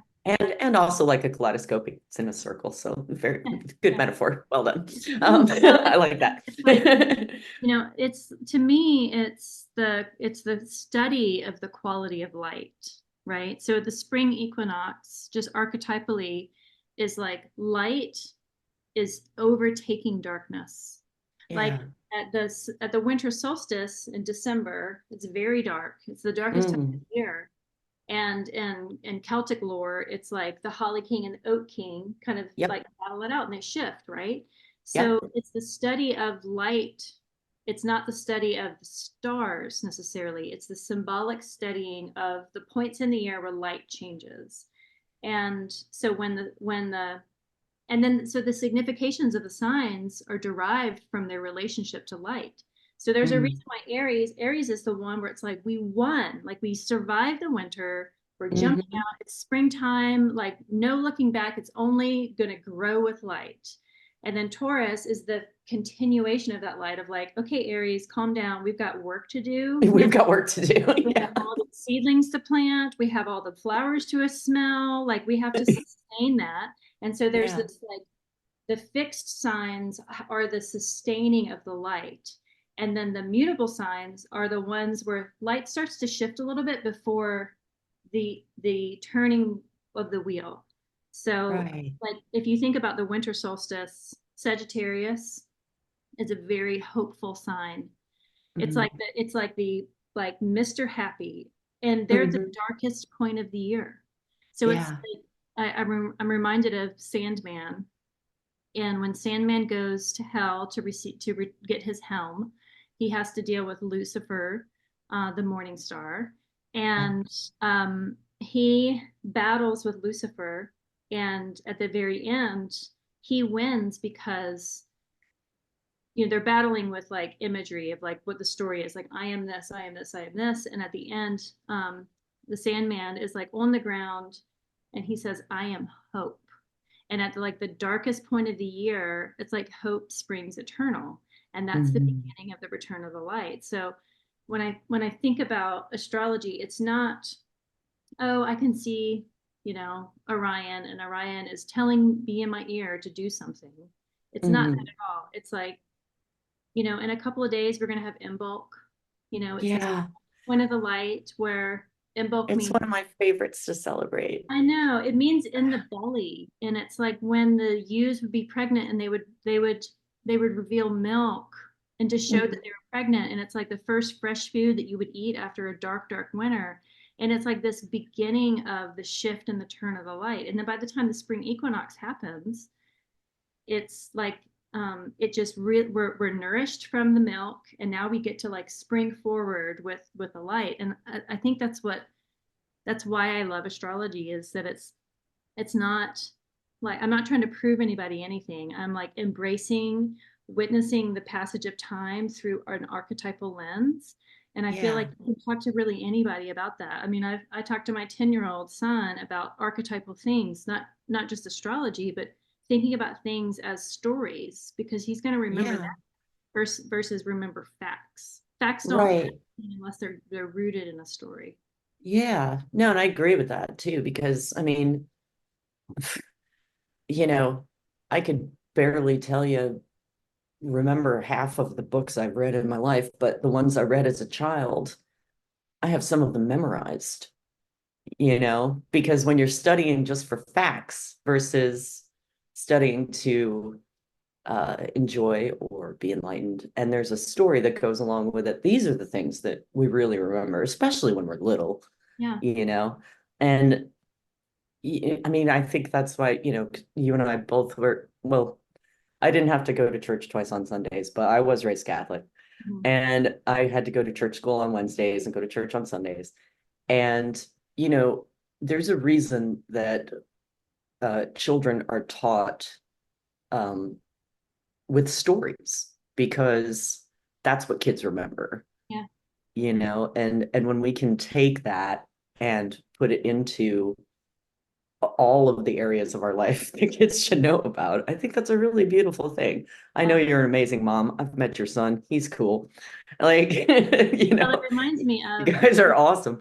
And also like a kaleidoscope, it's in a circle. So very good Yeah. metaphor. Well done. Well, I like that. it's like, it's to me, it's the study of the quality of light, right? So the spring equinox, just archetypally, is like light is overtaking darkness. Like Yeah. at the winter solstice in December, it's very dark. It's the darkest time of Mm. the year. And in Celtic lore, it's like the Holly King and the Oak King kind of Yep. like battle it out and they shift, right? So Yep. it's the study of light. It's not the study of the stars necessarily. It's the symbolic studying of the points in the year where light changes. And so so the significations of the signs are derived from their relationship to light. So there's a Mm. reason why Aries is the one where it's like we won, like we survived the winter, we're jumping Hmm. out, it's springtime, like no looking back, it's only going to grow with light. And then Taurus is the continuation of that light of like, okay, Aries, calm down, we've got work to do. We've got work to do. We have Yeah. all the seedlings to plant, we have all the flowers to smell, like we have to sustain that. And so there's Yeah. this like the fixed signs are the sustaining of the light. And then the mutable signs are the ones where light starts to shift a little bit before the turning of the wheel. So Right. like if you think about the winter solstice, Sagittarius is a very hopeful sign. Mhm. It's like the like Mr. Happy, and they're the Mhm. darkest point of the year. So it's Yeah. like, I'm reminded of Sandman, and when Sandman goes to hell to get his helm, he has to deal with Lucifer, the morning star, Yeah. and he battles with Lucifer, and at the very end, he wins because they're battling with like imagery of like what the story is, like I am this, I am this, I am this, and at the end, the Sandman is like on the ground, and he says, I am hope. And at like the darkest point of the year, it's like hope springs eternal, and that's the Mhm. beginning of the return of the light. So when I think about astrology, it's not, oh, I can see, Orion, and Orion is telling me in my ear to do something. It's not that Mhm. at all. It's like, in a couple of days we're going to have Imbolc. It's this Yeah. point of the light where Imbolc It's means, one of my favorites to celebrate. I know, it means in the belly, and it's like when the ewes would be pregnant, and they would reveal milk and to show that Mhm. they were pregnant, and it's like the first fresh food that you would eat after a dark winter. And it's like this beginning of the shift and the turn of the light. And then by the time the spring equinox happens, it's like it just we're nourished from the milk, and now we get to like spring forward with the light. And I think that's why I love astrology, is that it's not like I'm not trying to prove anybody anything. I'm like embracing, witnessing the passage of time through an archetypal lens. And I feel like Yeah. you can talk to really anybody about that. I mean, I talked to my 10-year-old son about archetypal things, not just astrology, but thinking about things as stories, because he's going to remember Yeah. that versus remember facts. Facts don't have Right. meaning unless they're rooted in a story. Yeah. No, and I agree with that too, because I mean, you know, I could barely tell you, remember half of the books I've read in my life, but the ones I read as a child, I have some of them memorized, because when you're studying just for facts versus studying to enjoy or be enlightened, and there's a story that goes along with it, these are the things that we really remember, especially when we're little, Yeah. you know, and I mean, I think that's why, you and I both were, well, I didn't have to go to church twice on Sundays, but I was raised Catholic, Mhm. and I had to go to church school on Wednesdays and go to church on Sundays. And, you know, there's a reason that children are taught um, with stories, because that's what kids remember, Yeah. and when we can take that and put it into all of the areas of our life that kids should know about. I think that's a really beautiful thing. I know Yeah. you're an amazing mom. I've met your son. He's cool. Like, Well, it reminds me you of guys are awesome.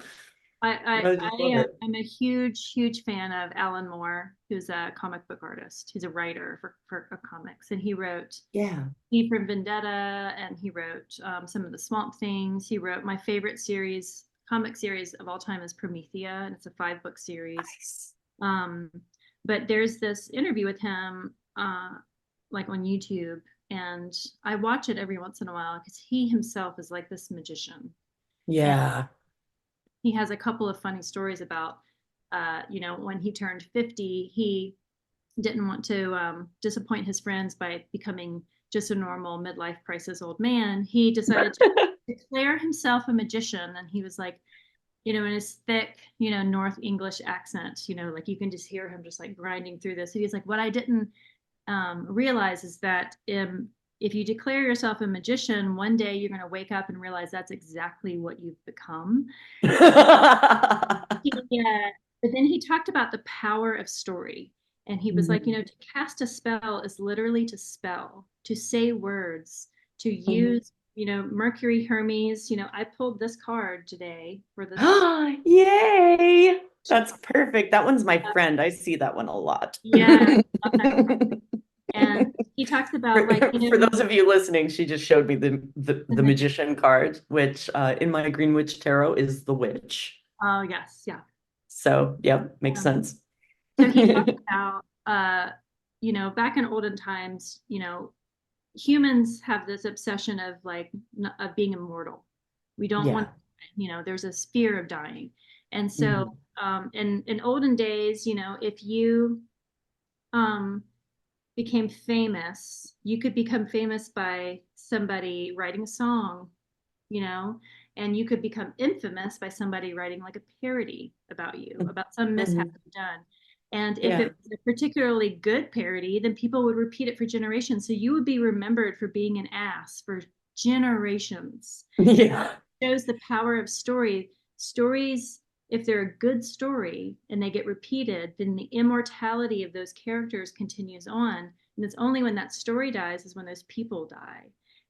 I I just love it. I'm a huge fan of Alan Moore, who's a comic book artist. He's a writer for comics, and he wrote Yeah. V for Vendetta, and he wrote some of the Swamp Things. He wrote my favorite comic series of all time is Promethea, and it's a 5-book series. Nice. Um, but there's this interview with him, like on YouTube, and I watch it every once in a while because he himself is like this magician. And Yeah. he has a couple of funny stories about, when he turned 50, he didn't want to disappoint his friends by becoming just a normal midlife crisis old man. He decided to declare himself a magician, and he was like, in his thick, North English accent, like you can just hear him just like grinding through this. And he's like, what I didn't realize is that if you declare yourself a magician, one day you're going to wake up and realize that's exactly what you've become. Yeah. But then he talked about the power of story. And he was like, Mhm. to cast a spell is literally to spell, to say words, to Mhm. use, Mercury Hermes. I pulled this card today for this. Yay! That's perfect. That one's my friend. I see that one a lot. Yeah, I love that card. And he talks about For, like, for those of you listening, she just showed me the magician card, which in my Green Witch Tarot is the witch. oh yes, yeah. So, yeah, makes Um, sense. so he talks about, back in olden times, humans have this obsession of like of being immortal. We don't want, Yeah. there's a fear of dying. And so Mhm. in olden days, if you um, became famous, you could become famous by somebody writing a song, you know, and you could become infamous by somebody writing like a parody about you, about some mishap Mhm. you've done. And if Yeah. it was a particularly good parody, then people would repeat it for generations. So you would be remembered for being an ass for generations. And Yeah. it shows the power of story. Stories, if they're a good story and they get repeated, then the immortality of those characters continues on. And it's only when that story dies is when those people die.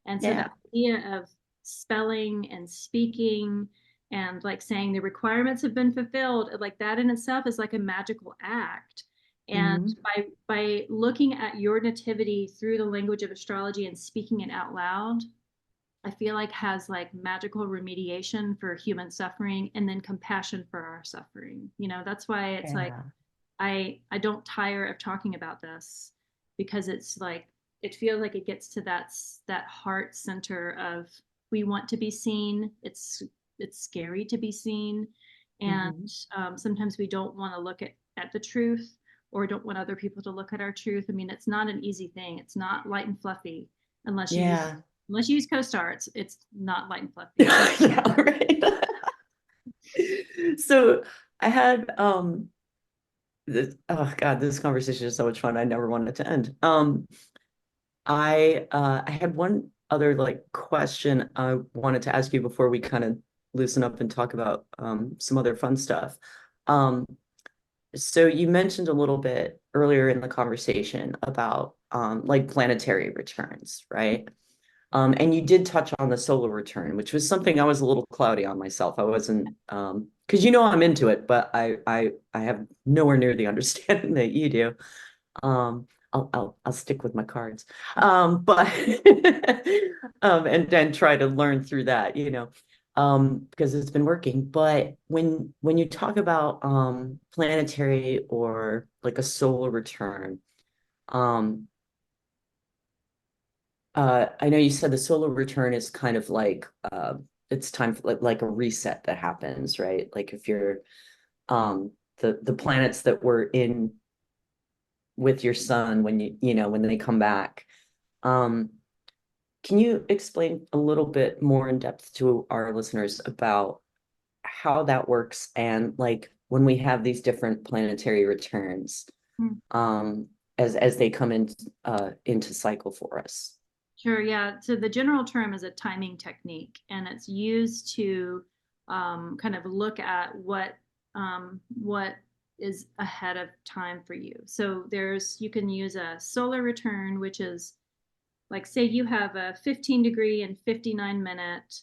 And so the Yeah. idea of spelling and speaking and like saying the requirements have been fulfilled, like that in itself is like a magical act. And Mhm. by looking at your nativity through the language of astrology and speaking it out loud, I feel like has like magical remediation for human suffering and then compassion for our suffering. That's why it's like Yeah. I don't tire of talking about this because it's like it feels like it gets to that heart center of we want to be seen. It's scary to be seen, and Mhm. sometimes we don't want to look at the truth or don't want other people to look at our truth. I mean, it's not an easy thing. It's not light and fluffy unless you use Yeah. unless you use co-star. It's not light and fluffy. Yeah, right. So I had oh God, this conversation is so much fun. I never wanted it to end. I had one other like question I wanted to ask you before we kind of loosen up and talk about some other fun stuff. Um, so you mentioned a little bit earlier in the conversation about like planetary returns, right? And you did touch on the solar return, which was something I was a little cloudy on myself. I wasn't because I'm into it, but I have nowhere near the understanding that you do. I'll stick with my cards. But and try to learn through that, because it's been working. But when you talk about planetary or like a solar return, um, I know you said the solar return is kind of like it's time for like a reset that happens, right? Like if you're the planets that were in with your son when when they come back. Um, can you explain a little bit more in depth to our listeners about how that works and like when we have these different planetary returns Mm. um as they come in into cycle for us? Sure, yeah. So the general term is a timing technique, and it's used to kind of look at what is ahead of time for you. So you can use a solar return, which is like say you have a 15-degree and 59-minute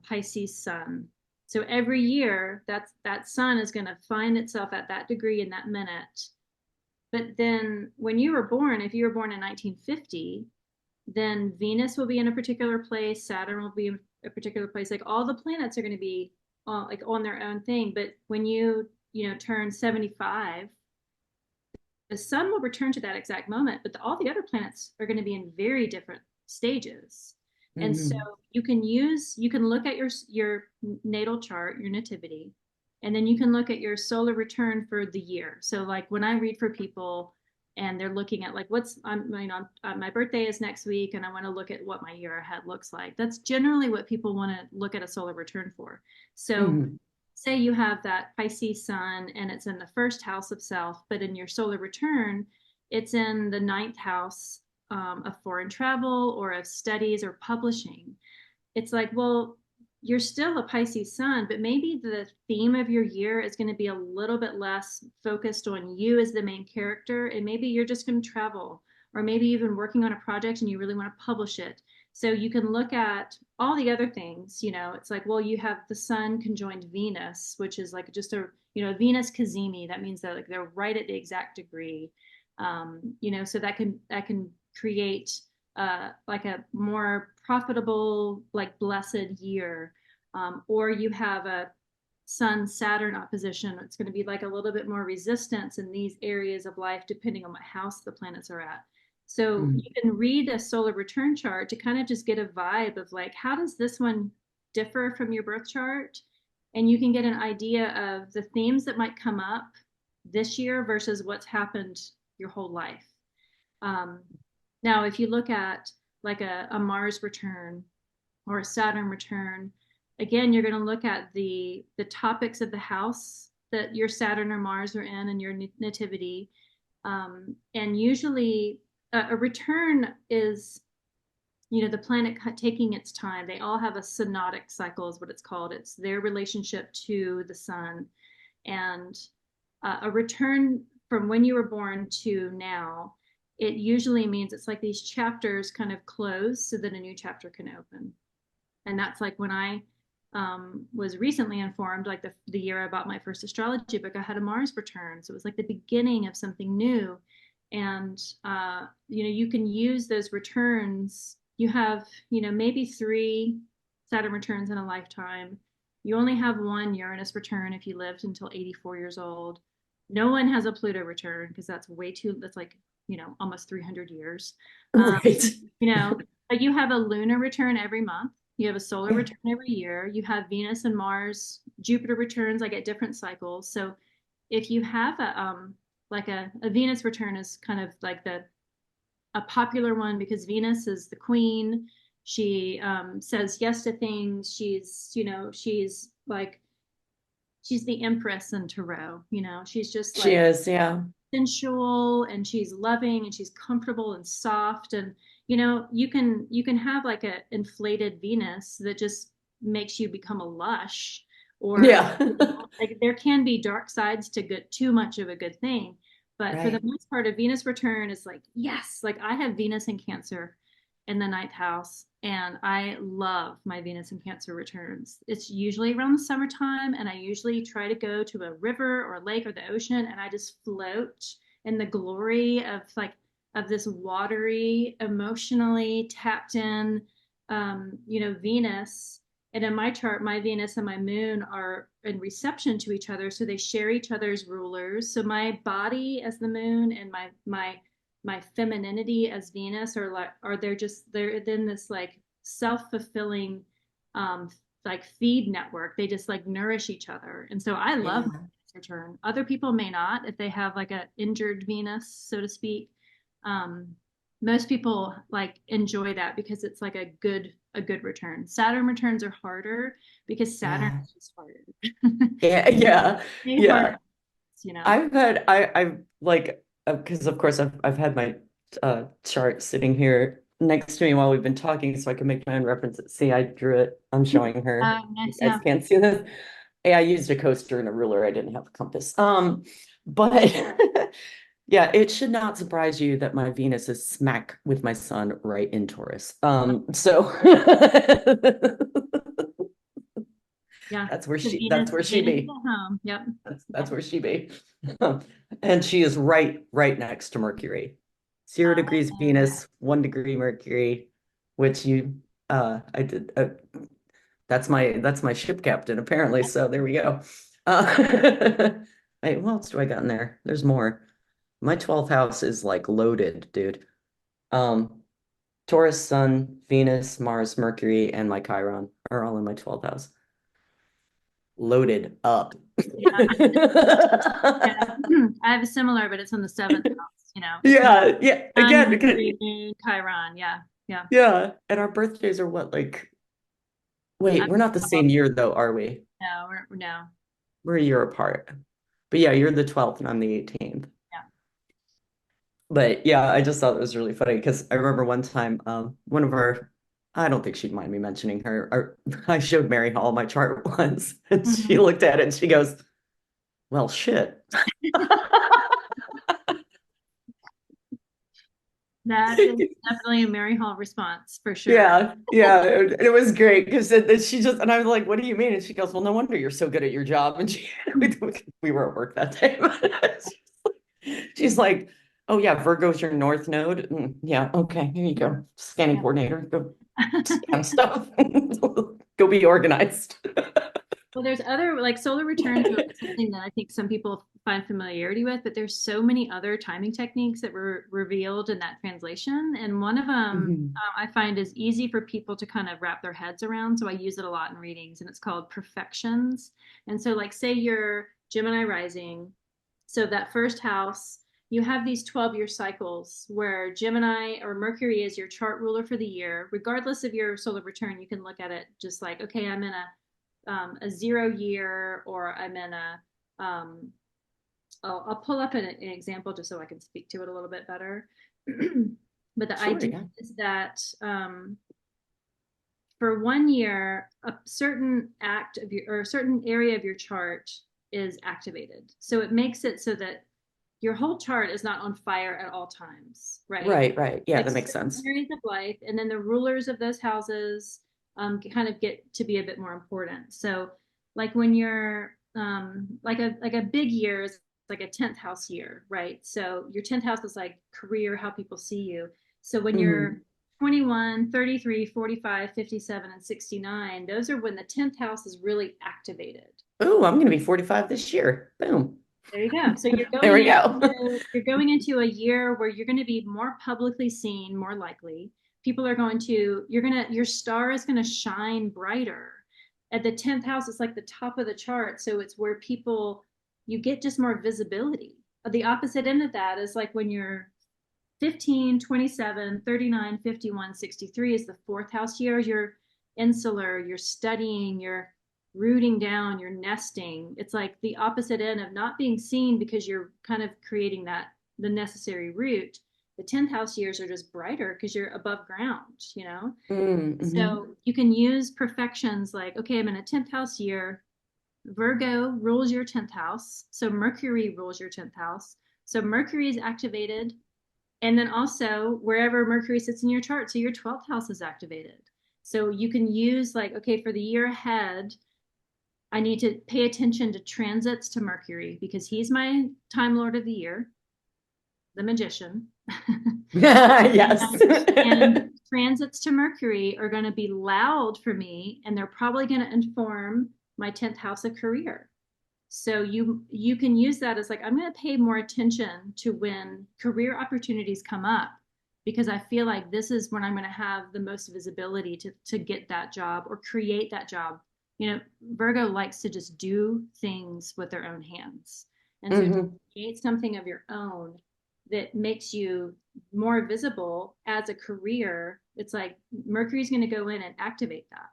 Pisces sun. So every year that sun is going to find itself at that degree in that minute. But then when you were born, if you were born in 1950, then Venus will be in a particular place, Saturn will be in a particular place. Like all the planets are going to be like on their own thing. But when you turn 75, the sun will return to that exact moment, but all the other planets are going to be in very different stages. And so Mhm. you can look at your natal chart, your nativity, and then you can look at your solar return for the year. So like when I read for people and they're looking at like my birthday is next week and I want to look at what my year ahead looks like. That's generally what people want to look at a solar return for. So Mhm. say you have that Pisces sun and it's in the first house of self, but in your solar return, it's in the ninth house of foreign travel or of studies or publishing. It's like, well, you're still a Pisces sun, but maybe the theme of your year is going to be a little bit less focused on you as the main character. And maybe you're just going to travel, or maybe even working on a project and you really want to publish it. So you can look at all the other things, it's like, well, you have the sun conjoined Venus, which is like just Venus Cazimi. That means that like they're right at the exact degree. So that can create like a more profitable, like blessed year. Or you have a Sun Saturn opposition, it's going to be like a little bit more resistance in these areas of life, depending on what house the planets are at. So you can read a solar return chart to kind of just get a vibe of like, how does this one differ from your birth chart? And you can get an idea of the themes that might come up this year versus what's happened your whole life. Now, if you look at like a Mars return or a Saturn return, again, you're going to look at the topics of the house that your Saturn or Mars are in and your nativity. And usually a return is, the planet taking its time. They all have a synodic cycle is what it's called. It's their relationship to the sun. And a return from when you were born to now, it usually means it's like these chapters kind of close so that a new chapter can open. And that's like when I was recently informed, like the year I bought my first astrology book, I had a Mars return. So it was like the beginning of something new. And, you can use those returns. You have, maybe 3 Saturn returns in a lifetime. You only have 1 Uranus return if you lived until 84 years old. No one has a Pluto return because that's like, almost 300 years. Right. But you have a lunar return every month. You have a solar return every year. You have Venus and Mars, Jupiter returns like at different cycles. So if you have a Venus return is kind of like a popular one because Venus is the queen. She says yes to things. She's the empress in tarot. She's just like, she is, yeah, sensual, and she's loving, and she's comfortable and soft. And you can have like a inflated Venus that just makes you become a lush, or yeah. like there can be dark sides to too much of a good thing. But for the most part, a Venus return is like, yes, like I have Venus in Cancer in the 9th house, and I love my Venus and Cancer returns. It's usually around the summertime, and I usually try to go to a river or a lake or the ocean, and I just float in the glory of this watery, emotionally tapped in, Venus. And in my chart, my Venus and my moon are in reception to each other, so they share each other's rulers. So my body as the moon and my femininity as Venus they're in this like self-fulfilling like feed network. They just like nourish each other. And so I love my Venus return. Other people may not if they have like a injured Venus, so to speak. Most people like enjoy that because it's like a good return. Saturn returns are harder because Saturn is just harder. Yeah. Harder, I've like, because of course I've had my chart sitting here next to me while we've been talking so I can make my own references. See, I drew it. I'm showing her. nice, You guys can't see this. Yeah, I used a coaster and a ruler. I didn't have a compass. But yeah, it should not surprise you that my Venus is smack with my sun right in Taurus. So Yeah, that's where she Venus be. at home. Yep. That's where she be. And she is right next to Mercury. 0 degrees Venus, 1 degree Mercury, which I did that's my ship captain apparently. So there we go. Wait, what else do I got in there? There's more. My 12th house is like loaded, dude. Taurus, Sun, Venus, Mars, Mercury, and my Chiron are all in my 12th house. Loaded up. Yeah. I have a similar, but it's in the 7th house, Yeah. Again, moon, Chiron. Yeah. Yeah. And our birthdays are what, like, wait, we're not the same year though, are we? No, no. We're a year apart. But yeah, you're the 12th and I'm the 18th. Yeah. But yeah, I just thought it was really funny because I remember one time, one of I don't think she'd mind me mentioning her. I showed Mary Hall my chart once, and she looked at it and she goes, "Well, shit." That is definitely a Mary Hall response for sure. Yeah, it was great because she just, and I was like, "What do you mean?" And she goes, "Well, no wonder you're so good at your job." And we were at work that day. She's like, Oh yeah, Virgo's your north node. Yeah, okay, here you go. Scanning Yeah. coordinator. Go scan stuff. Go be organized. Well, there's other like solar returns are something that I think some people find familiarity with, but there's so many other timing techniques that were revealed in that translation. And one of them Mhm. I find is easy for people to kind of wrap their heads around. So I use it a lot in readings, and it's called perfections. And so, like, say you're Gemini rising, so that first house, you have these 12-year cycles where Gemini or Mercury is your chart ruler for the year. Regardless of your solar return, you can look at it just like, okay, I'm in a 0 year, or I'm in um, I'll pull up an example just so I can speak to it a little bit better. But the Sure, idea yeah. is that for 1 year, a certain act of your or a certain area of your chart is activated. So it makes it so that your whole chart is not on fire at all times, right? Right, right. Yeah, Like that makes certain sense. areas of life, and then the rulers of those houses kind of get to be a bit more important. So, like when you're like a big year is like a 10th house year, right? So your 10th house is like career, how people see you. So when you're Mhm. 21, 33, 45, 57, and 69, those are when the 10th house is really activated. Oh, I'm gonna be 45 this year. Boom. There you go. So you're There going we go. into a year where you're going to be more publicly seen, more likely. People are going to your star is going to shine brighter. At the 10th house, it's like the top of the chart, so it's where people you get just more visibility. The opposite end of that is like when you're 15, 27, 39, 51, 63 is the fourth house year. You're insular, you're studying, you're rooting down, you're nesting. It's like the opposite end of not being seen because you're kind of creating the necessary root. The 10th house years are just brighter because you're above ground. Mm-hmm. So you can use perfections like, okay, I'm in a 10th house year. Virgo rules your 10th house. So Mercury rules your 10th house. So Mercury is activated, and then also wherever Mercury sits in your chart, so your 12th house is activated. So you can use like, okay, for the year ahead, I need to pay attention to transits to Mercury because he's my Time Lord of the year, the magician. Yes. and transits to Mercury are going to be loud for me, and they're probably going to inform my 10th house of career. So you can use that as like, I'm going to pay more attention to when career opportunities come up, because I feel like this is when I'm going to have the most visibility to get that job or create that job. Virgo likes to just do things with their own hands. And so to Hmm. create something of your own that makes you more visible as a career, it's like Mercury's going to go in and activate that.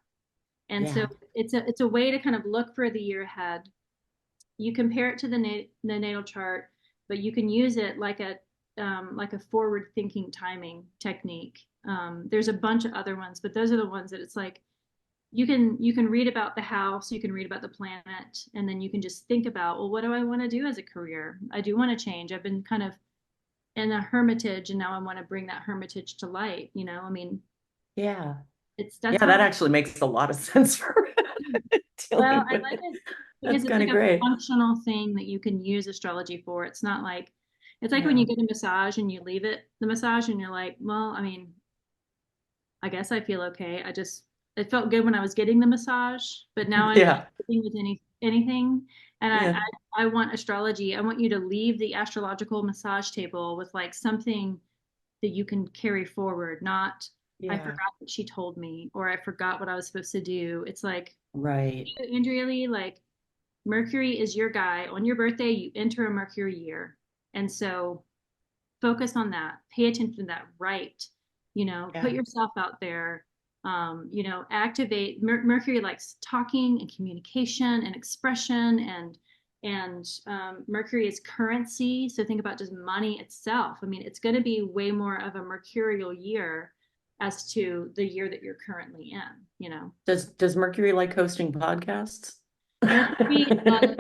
And so Yeah. it's a way to kind of look for the year ahead. You compare it to the natal chart, but you can use it like a forward thinking timing technique. There's a bunch of other ones, but those are the ones that it's like you can read about the house, you can read about the planet, and then you can just think about, well, what do I want to do as a career? I do want to change. I've been kind of in a hermitage, and now I want to bring that hermitage to light. I mean, Yeah. that's Yeah, how. that actually makes a lot of sense for Well, dealing I with like it. it because That's it's kind like of a great. functional thing that you can use astrology for. It's like when Yeah. you get a massage and you leave the massage and you're like, well, I mean, I guess I feel okay. It felt good when I was getting the massage, but now I'm not Yeah. sitting with anything. And Yeah. I want astrology. I want you to leave the astrological massage table with like something that you can carry forward, not I Yeah. forgot what she told me or I forgot what I was supposed to do. It's like, Right. Andrea Lee, like Mercury is your guy. On your birthday, you enter a Mercury year. And so focus on that. Pay attention to that, right? Put Yeah. yourself out there. Activate Mercury likes talking and communication and expression, and Mercury is currency. So think about just money itself. I mean, it's going to be way more of a mercurial year as to the year that you're currently in. Does Mercury like hosting podcasts? Mercury loves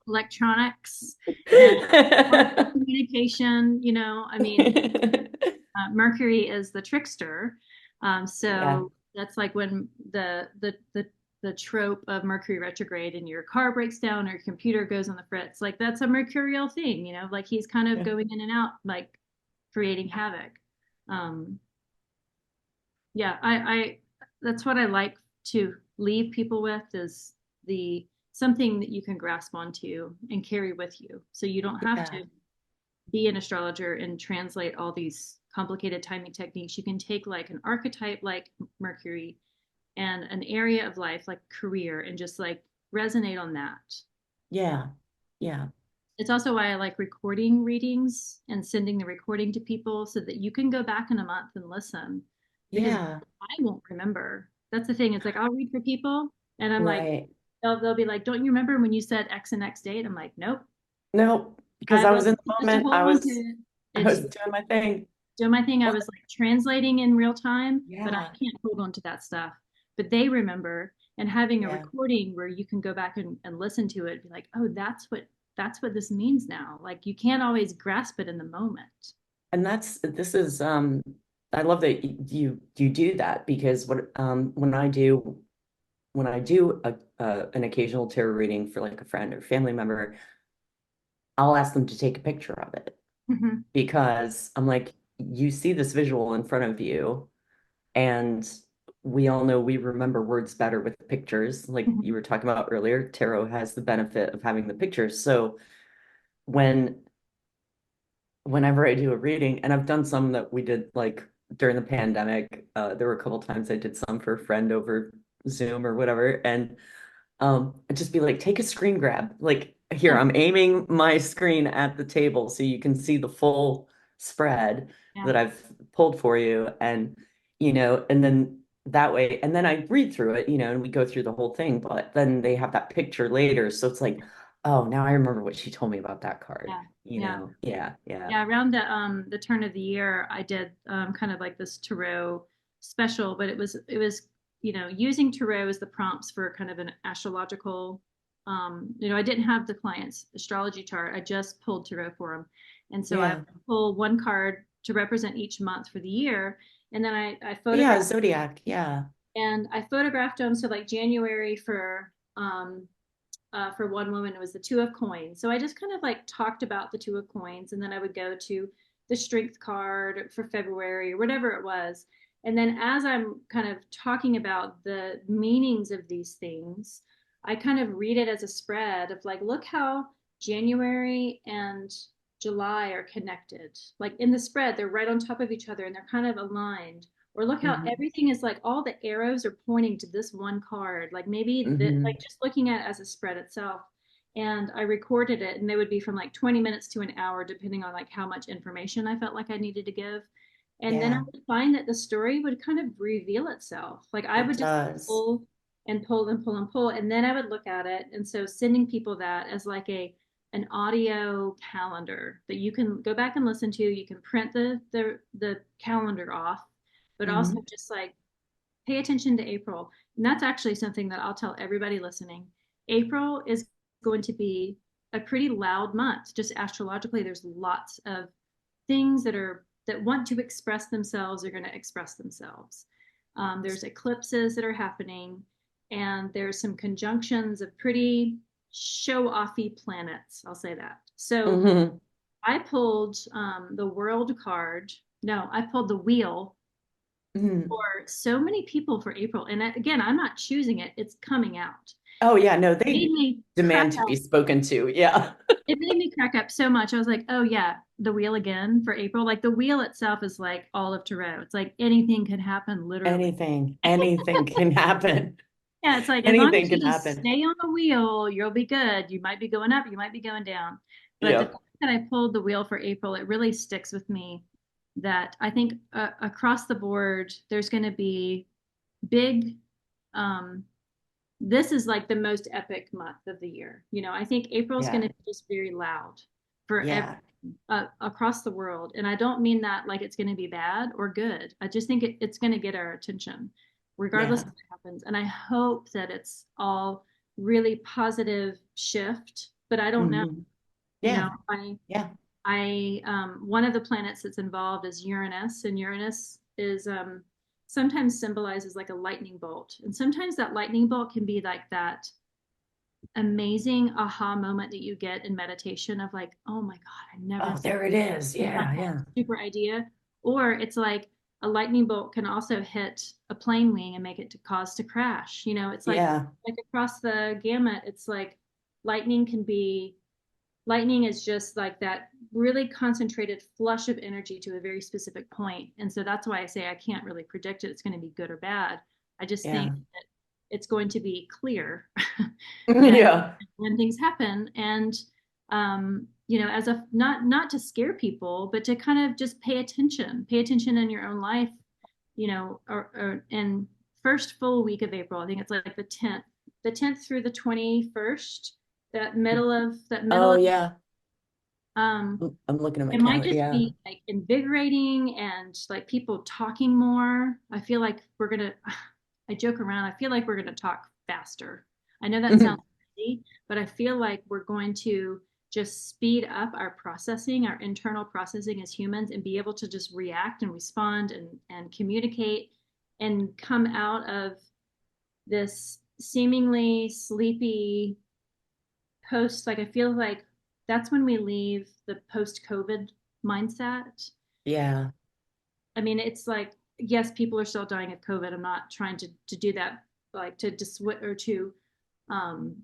electronics and communication. I mean, Mercury is the trickster. Yeah. So that's like when the the trope of Mercury retrograde and your car breaks down or your computer goes on the fritz. Like that's a mercurial thing, you know, like he's kind of Yeah. going in and out, like creating havoc. Yeah, I that's what I like to leave people with is the something that you can grasp onto and carry with you. So you don't have Yeah. to be an astrologer and translate all these complicated timing techniques. You can take like an archetype like Mercury and an area of life like career and just like resonate on that. Yeah. Yeah. It's also why I like recording readings and sending the recording to people so that you can go back in a month and listen because Yeah. I won't remember. That's the thing. It's like I'll read for people and I'm like, Right. they'll be like, don't you remember when you said X and X date? I'm like, nope. No, because I I was in wasn't the supposed to moment. hold on to it. I It's was doing my thing. doing my thing. I Well, was like translating in real time, but I yeah. can't hold on to that stuff. But they remember and having a Yeah. recording where you can go back and listen to it, be like, oh, that's what this means now. Like you can't always grasp it in the moment. And this is I love that you do that because when I do an occasional tarot reading for like a friend or family member, I'll ask them to take a picture of it Mhm. because I'm like, you see this visual in front of you, and we all know we remember words better with pictures. Like Mhm. you were talking about earlier, tarot has the benefit of having the pictures. So when whenever I do a reading, and I've done some that we did like during the pandemic, there were a couple times I did some for a friend over Zoom or whatever, and I'd just be like, take a screen grab. Like, here, Yeah, I'm aiming my screen at the table so you can see the full spread yeah, that I've pulled for you. And, and then that way, and then I read through it, and we go through the whole thing, but then they have that picture later. So it's like, oh, now I remember what she told me about that card, yeah, yeah. Yeah, yeah, Yeah, around the turn of the year, I did kind of like this tarot special, but it was using tarot as the prompts for kind of an astrological. I didn't have the client's astrology chart. I just pulled tarot for them, and so I yeah. pull one card to represent each month for the year, and then I Yeah, photograph Zodiac, yeah. and I photographed them. So like January for one woman, it was the Two of Coins. So I just kind of like talked about the Two of Coins, and then I would go to the Strength card for February or whatever it was. And then as I'm kind of talking about the meanings of these things, I kind of read it as a spread of like, look how January and July are connected. Like in the spread, they're right on top of each other and they're kind of aligned. Or look how Hmm. everything is like all the arrows are pointing to this one card. Like maybe that, like Hmm. just looking at it as a spread itself. And I recorded it, and they would be from like 20 minutes to an hour, depending on like how much information I felt like I needed to give. And then I Yeah, would find that the story would kind of reveal itself. Like I it would just does. pull and pull and pull and pull, and then I would look at it. And so sending people that as like an audio calendar that you can go back and listen to. You can print the calendar off, but also Hmm. just like pay attention to April. And that's actually something that I'll tell everybody listening. April is going to be a pretty loud month. Just astrologically, there's lots of things that want to express themselves are going to express themselves. There's eclipses that are happening, and there's some conjunctions of pretty show-offy planets. I'll say that. So Hmm. I pulled the World card. No, I pulled the Wheel Hmm. for so many people for April. And again, I'm not choosing it, it's coming out. Oh And yeah, no, it made they me crack demand to be up. spoken to. Yeah. It made me crack up so much. I was like, oh yeah, the wheel again for April. Like the wheel itself is like all of tarot. It's like anything could happen, literally. Anything can happen. Yeah, it's like as long Anything as you can just happen. stay on the wheel, you'll be good. You might be going up, you might be going down. But the Yep. fact that I pulled the wheel for April, it really sticks with me that I think across the board, there's going to be big um, this is like the most epic month of the year. I think April's going to Yeah. be just very loud for Yeah. across the world. And I don't mean that like it's going to be bad or good. I just think it's going to get our attention, regardless of Yeah. what happens. And I hope that it's all really positive shift, but I don't know. Hmm. You know, Yeah. Yeah. one of the planets that's involved is Uranus, and Uranus is sometimes symbolizes like a lightning bolt. And sometimes that lightning bolt can be like that amazing aha moment that you get in meditation of like, oh my God, I never Oh, there it is. Yeah, yeah. super idea. Or it's like a lightning bolt can also hit a plane wing and make it to cause to crash. You know, it's Yeah. like across the gamut, it's like lightning can be lightning is just like that really concentrated flush of energy to a very specific point. And so that's why I say I can't really predict it. It's going to be good or bad. I just think Yeah. that it's going to be clear and Yeah. when things happen. And you know, as a not to scare people, but to kind of just pay attention in your own life, you know, or and first full week of April, I think it's like the 10th through the 21st, that middle Oh, of yeah. um I'm looking at my it might calendar. just Yeah. be like invigorating and like people talking more. I feel like we're gonna I joke around, I feel like we're gonna talk faster. I know that sounds crazy, but I feel like we're going to just speed up our processing, our internal processing as humans, and be able to just react and respond and communicate and come out of this seemingly sleepy post, like I feel like that's when we leave the post COVID mindset. Yeah. I mean, it's like, yes, people are still dying of COVID. I'm not trying to do that, like to dissuade or um,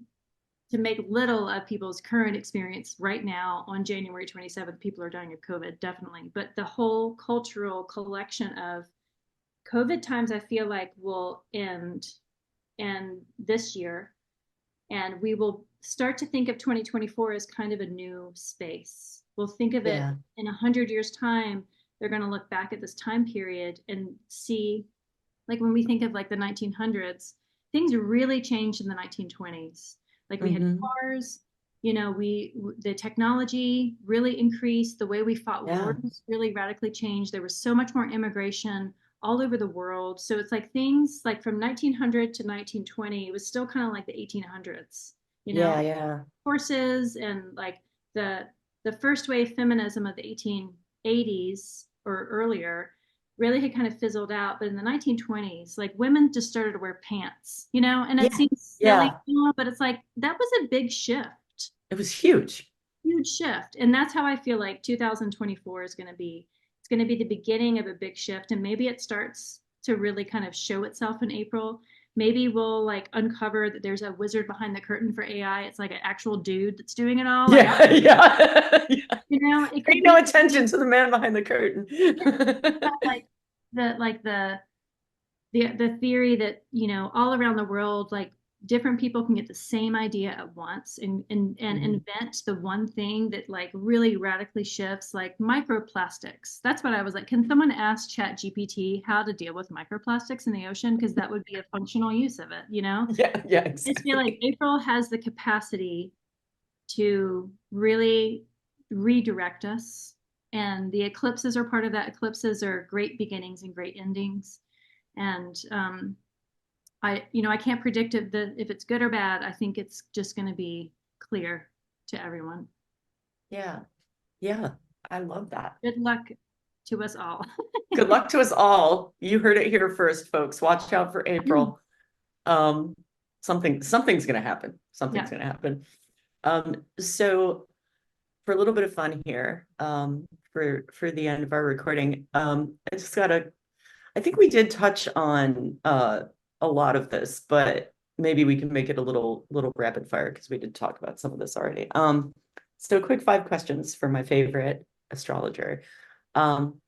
to make little of people's current experience right now on January 27th. People are dying of COVID, definitely. But the whole cultural collection of COVID times, I feel like will end and this year, and we will start to think of 2024 as kind of a new space. We'll think of it Yeah. in 100 years time. They're going to look back at this time period and see, like when we think of like the 1900s, things really changed in the 1920s. Like we had Hmm. cars, you know, the technology really increased. The way we fought Yeah. wars really radically changed. There was so much more immigration all over the world. So it's like things like from 1900 to 1920, it was still kind of like the 1800s, you know, Yeah. Yeah. horses and like the the first wave feminism of the 1880s or earlier really had kind of fizzled out. But in the 1920s, like women just started to wear pants, you know, and it Yeah. seems silly, Yeah. you know, but it's like that was a big shift, It was huge. huge shift. And that's how I feel like 2024 is going to be. It's going to be the beginning of a big shift. And maybe it starts to really kind of show itself in April. Maybe we'll like uncover that there's a wizard behind the curtain for AI. It's like an actual dude that's doing it all. Like, Yeah. Yeah. Yeah. you know, it Pay could no be attention to the man behind the curtain. like the the theory that, you know, all around the world, like different people can get the same idea at once and Mhm. invent the one thing that like really radically shifts, like microplastics. That's what I was like, can someone ask Chat GPT how to deal with microplastics in the ocean, because that would be a functional use of it, you know. Yeah. Yeah. I just feel like Exactly. April has the capacity to really redirect us. And the eclipses are part of that. Eclipses are great beginnings and great endings. And you know, I can't predict if it's good or bad. I think it's just going to be clear to everyone. Yeah. Yeah. I love that. Good luck to us all. Good luck to us all. You heard it here first, folks. Watch out for April. Um, something's gonna happen. Something's Yeah. gonna happen. So for a little bit of fun here, for the end of our recording, I think we did touch on a lot of this, but maybe we can make it a little rapid fire because we did talk about some of this already. So quick 5 questions for my favorite astrologer. Um,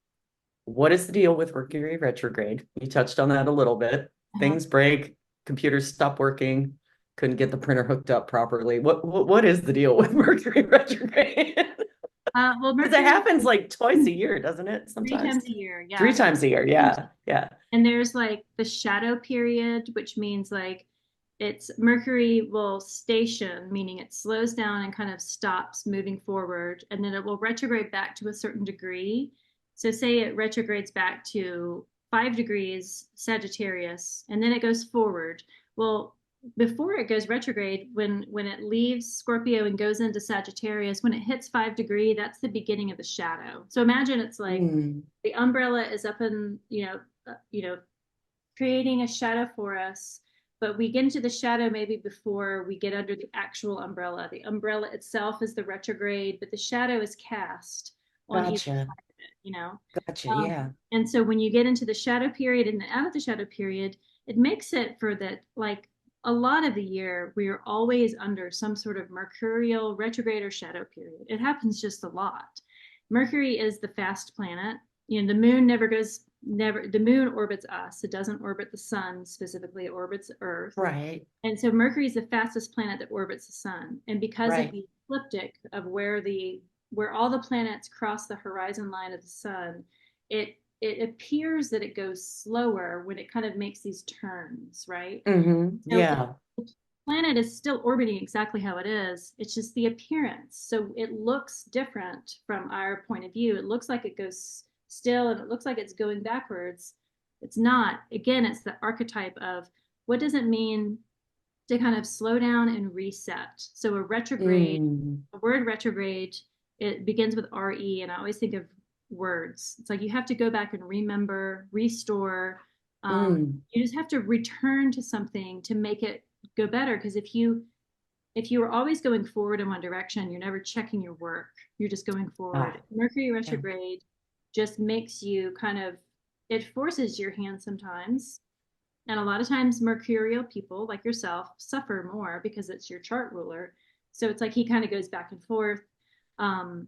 what is the deal with Mercury retrograde? You touched on that a little bit. Uh-huh. Things break, computers stop working, couldn't get the printer hooked up properly. What is the deal with Mercury retrograde? Well, Because it Mercury happens like twice a year, doesn't it? three Sometimes times a year. three Yeah. times a year. Yeah, yeah, And there's like the shadow period, which means like it's Mercury will station, meaning it slows down and kind of stops moving forward, and then it will retrograde back to a certain degree. So, say it retrogrades back to 5 degrees Sagittarius, and then it goes forward. Well, before it goes retrograde, when it leaves Scorpio and goes into Sagittarius, when it hits 5 degree, that's the beginning of the shadow. So imagine it's like mm, the umbrella is up in, you know, creating a shadow for us, but we get into the shadow maybe before we get under the actual umbrella. The umbrella itself is the retrograde, but the shadow is cast on either Gotcha. side of it, you know? Gotcha. Yeah. And so when you get into the shadow period and out of the shadow period, it makes it for that, like a lot of the year, we are always under some sort of mercurial retrograde or shadow period. It happens just a lot. Mercury is the fast planet. You know, the moon never goes, never, the moon orbits us. It doesn't orbit the sun specifically, it orbits Earth. Right. And so Mercury is the fastest planet that orbits the sun. And because of Right. the ecliptic of where all the planets cross the horizon line of the sun, it appears that it goes slower when it kind of makes these turns, right? So Yeah. the planet is still orbiting exactly how it is. It's just the appearance. So it looks different from our point of view. It looks like it goes still and it looks like it's going backwards. It's not. Again, it's the archetype of what does it mean to kind of slow down and reset. So a retrograde, Mm. a word retrograde, it begins with RE, and I always think of words. It's like you have to go back and remember, restore. Mm. You just have to return to something to make it go better. Because if you are always going forward in one direction, you're never checking your work. You're just going Ah, forward. Mercury yeah. retrograde just makes you kind of, it forces your hand sometimes. And a lot of times mercurial people like yourself suffer more because it's your chart ruler. So it's like he kind of goes back and forth. Um,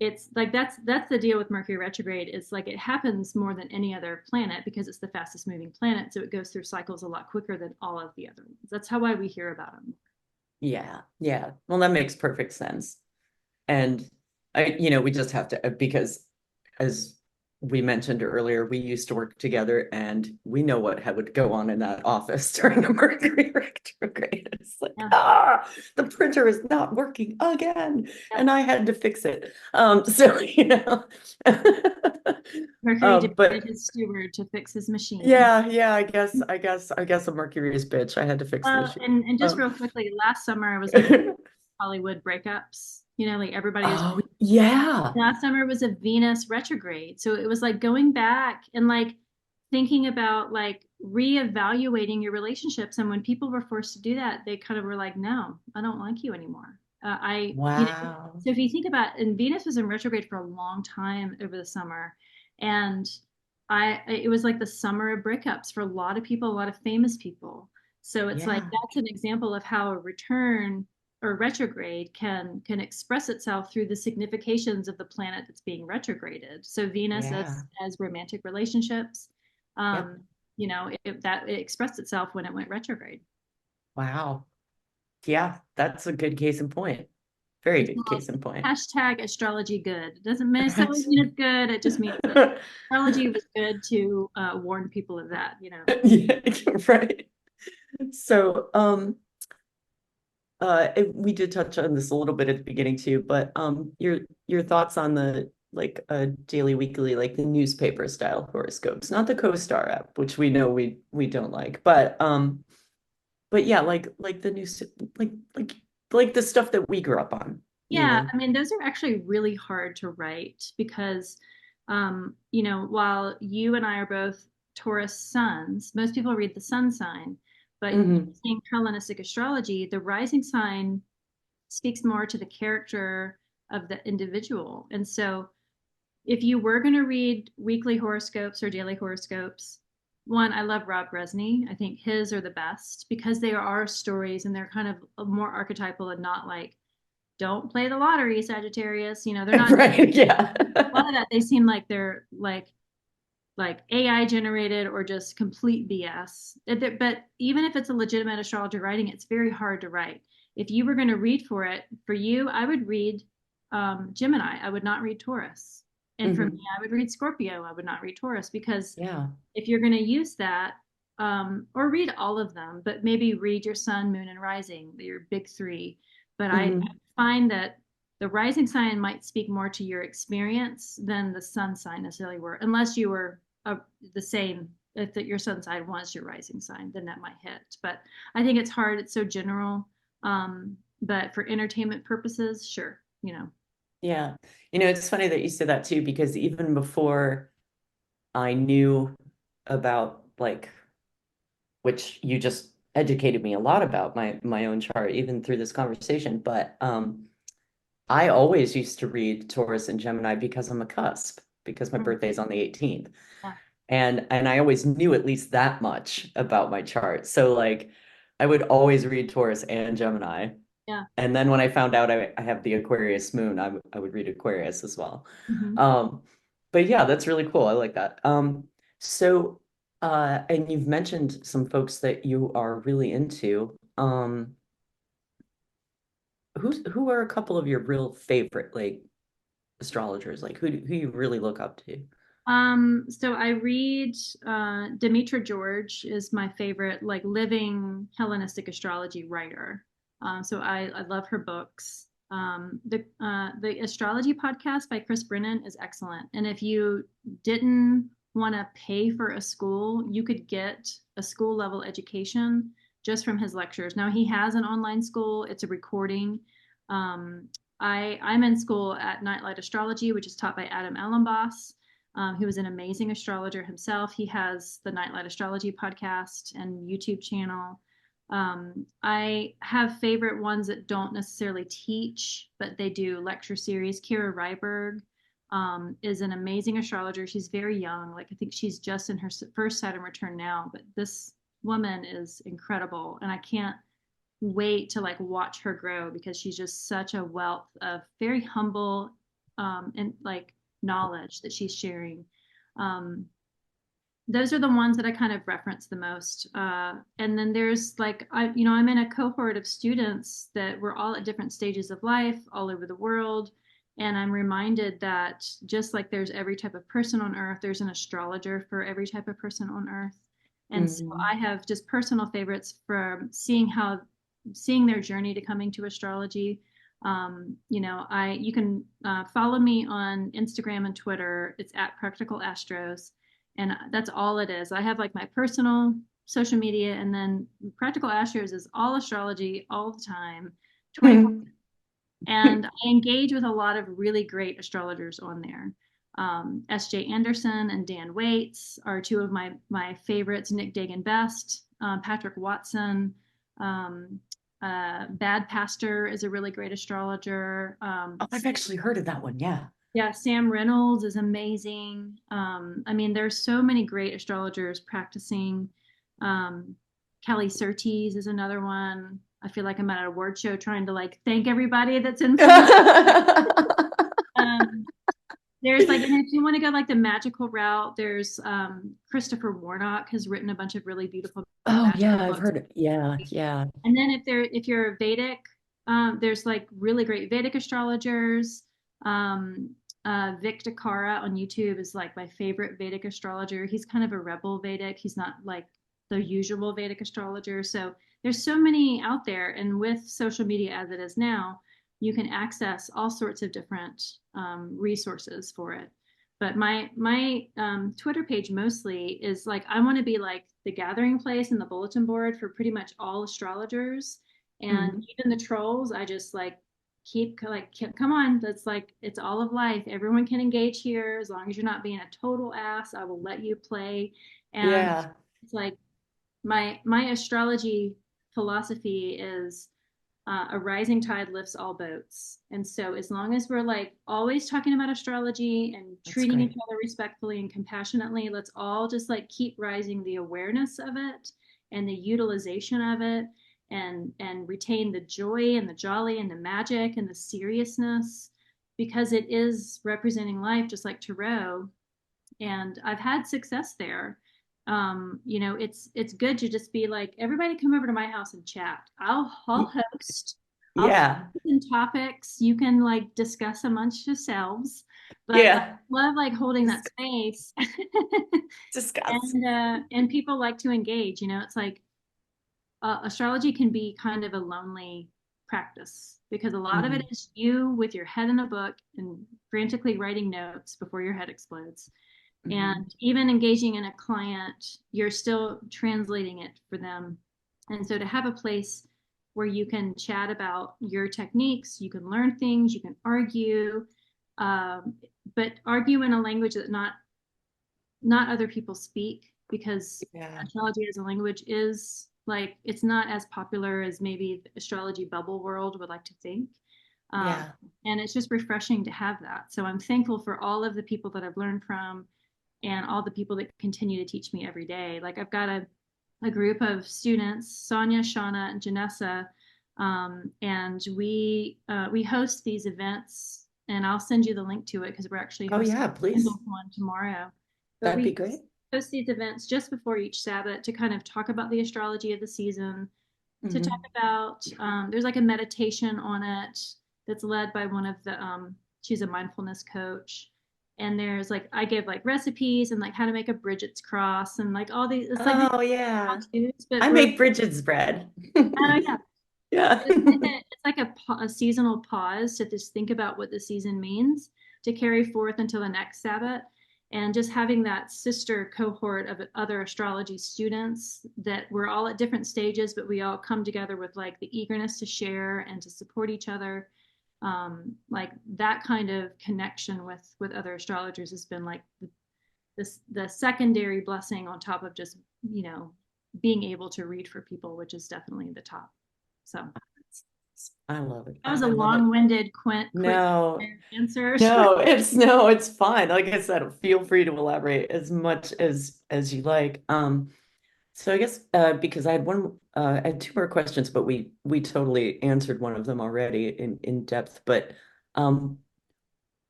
it's like that's the deal with Mercury retrograde. It's like it happens more than any other planet because it's the fastest moving planet. So it goes through cycles a lot quicker than all of the other ones. That's how why we hear about them. Yeah. Yeah. Well, that makes perfect sense. And we just have to, because as we mentioned earlier, we used to work together and we know what would go on in that office during the Mercury retrograde. It's like, Yeah. the printer is not working again. Yep. And I had to fix it. So, Mercury but demanded his steward to fix his machine. yeah, I guess a Mercury's bitch. I had to fix the Well, machine. and just real quickly, last summer was like Hollywood breakups. You know, like everybody was Oh, yeah. last summer was a Venus retrograde. So it was like going back and like thinking about like reevaluating your relationships. And when people were forced to do that, they kind of were like, no, I don't like you anymore. Wow. So if you think about, and Venus was in retrograde for a long time over the summer. And it was like the summer of breakups for a lot of people, a lot of famous people. So it's like, Yeah. that's an example of how a return or retrograde can express itself through the significations of the planet that's being retrograded. So Venus Yeah. as romantic relationships, Yep. it expressed itself when it went retrograde. Wow. Yeah, that's a good case in point. Very It's good called case in point. hashtag astrology good. It doesn't necessarily That's- mean it's good. It just means that astrology was good to warn people of that, you know. Yeah, right. So, we did touch on this a little bit at the beginning too, but your thoughts on the like daily, weekly, like the newspaper style horoscopes, not the CoStar app, which we know we don't like, but yeah, like the news, like like like the stuff that we grew up on, you Yeah, know. I mean, those are actually really hard to write because, while you and I are both Taurus suns, most people read the sun sign, but Hmm. using Hellenistic astrology, the rising sign speaks more to the character of the individual. And so if you were going to read weekly horoscopes or daily horoscopes, one, I love Rob Bresney. I think his are the best because they are stories and they're kind of more archetypal and not like, don't play the lottery, Sagittarius. You know, they're not Right, yeah. a lot of that. They seem like they're like AI generated or just complete BS. But even if it's a legitimate astrologer writing, it's very hard to write. If you were going to read for it, for you, I would read Gemini. I would not read Taurus. And for me, Hmm. I would read Scorpio. I would not read Taurus because Yeah. if you're going to use that, or read all of them, but maybe read your sun, moon, and rising, your big three. But I Hmm. find that the rising sign might speak more to your experience than the sun sign necessarily were, unless you were the same. If that your sun sign was your rising sign, then that might hit. But I think it's hard. It's so general. But for entertainment purposes, sure, you know. Yeah. It's funny that you said that too, because even before I knew about like which you just educated me a lot about my own chart, even through this conversation. But I always used to read Taurus and Gemini because I'm a cusp, because my Mm, birthday's on the 18th. yeah, And I always knew at least that much about my chart. So like I would always read Taurus and Gemini. yeah. And then when I found out I have the Aquarius moon, I would read Aquarius as well. Mhm. Um, but yeah, that's really cool. I like that. So and you've mentioned some folks that you are really into. Who are a couple of your real favorite like astrologers? Like who you really look up to? So I read Demetra George is my favorite, like living Hellenistic astrology writer. So I love her books. The astrology podcast by Chris Brennan is excellent. And if you didn't want to pay for a school, you could get a school level education just from his lectures. Now he has an online school, it's a recording. Um, I'm in school at Nightlight Astrology, which is taught by Adam Ellenboss. He was an amazing astrologer himself. He has the Nightlight Astrology podcast and YouTube channel. I have favorite ones that don't necessarily teach, but they do lecture series. Kira Ryberg is an amazing astrologer. She's very young. Like I think she's just in her first Saturn return now, but this woman is incredible. And I can't wait to like watch her grow because she's just such a wealth of very humble and like knowledge that she's sharing. Um, those are the ones that I kind of reference the most. And then there's like, I'm in a cohort of students that we're all at different stages of life all over the world. And I'm reminded that just like there's every type of person on earth, there's an astrologer for every type of person on earth. And so Mhm. I have just personal favorites from seeing their journey to coming to astrology. You can follow me on Instagram and Twitter. It's at Practical Astros, and that's all it is. I have like my personal social media, and then Practical Astros is all astrology all the time, 24. And I engage with a lot of really great astrologers on there. S.J. Anderson and Dan Waits are two of my favorites. Nick Dagan Best, Patrick Watson, um, Bad Pastor is a really great astrologer. Oh, I've actually heard of that one. Yeah. Yeah, Sam Reynolds is amazing. I mean, there's so many great astrologers practicing. Um, Kelly Surtees is another one. I feel like I'm at an award show trying to like thank everybody that's influenced. Um, there's like, and if you want to go like the magical route, there's Christopher Warnock has written a bunch of really beautiful Oh yeah, magical I've books. heard it. Yeah, yeah. And then if you're Vedic, there's like really great Vedic astrologers. Um, Vic Dakara on YouTube is like my favorite Vedic astrologer. He's kind of a rebel Vedic. He's not like the usual Vedic astrologer. So there's so many out there, and with social media as it is now, you can access all sorts of different resources for it. But my Twitter page mostly is like I want to be like the gathering place and the bulletin board for pretty much all astrologers, and Mhm. even the trolls. I just like come on, that's like it's all of life. Everyone can engage here as long as you're not being a total ass. I will let you play. And Yeah. it's like my astrology philosophy is a rising tide lifts all boats. And so, as long as we're like always talking about astrology and That's treating each great. other respectfully and compassionately, let's all just like keep rising the awareness of it and the utilization of it, and retain the joy and the jolly and the magic and the seriousness, because it is representing life, just like tarot. And I've had success there. It's good to just be like, everybody come over to my house and chat. I'll Y- host. I'll put Yeah. in topics you can like discuss amongst yourselves. But I Yeah. love like holding that Just space. discuss. And people like to engage. It's like astrology can be kind of a lonely practice because a lot of it Mhm. is you with your head in a book and frantically writing notes before your head explodes. Mhm. And even engaging in a client, you're still translating it for them. And so to have a place where you can chat about your techniques, you can learn things, you can argue, um, but argue in a language that not other people speak, because Yeah. astrology as a language is like it's not as popular as maybe the astrology bubble world would like to think. Um, Yeah. and it's just refreshing to have that. So I'm thankful for all of the people that I've learned from and all the people that continue to teach me every day. Like I've got a group of students, Sonia, Shauna, and Janessa, and we host these events. And I'll send you the link to it because we're actually Oh hosting yeah, a please. one tomorrow. But That'd be we great. host these events just before each Sabbath to kind of talk about the astrology of the season, to talk Hmm. about there's like a meditation on it that's led by one of the she's a mindfulness coach, and there's like I give like recipes and like how to make a Bridget's cross and like all these it's like these Oh yeah. how-tos, but I we're make Bridget's bread. oh yeah, Yeah. it's like a seasonal pause to just think about what the season means to carry forth until the next Sabbath. And just having that sister cohort of other astrology students that we're all at different stages, but we all come together with like the eagerness to share and to support each other. Like that kind of connection with other astrologers has been like the secondary blessing on top of just being able to read for people, which is definitely the top. So I love it. that was a I love it. long-winded, quick No, answer. no, it's fine. Like I said, feel free to elaborate as much as you like. So I guess because I had two more questions, but we totally answered one of them already in depth. But um,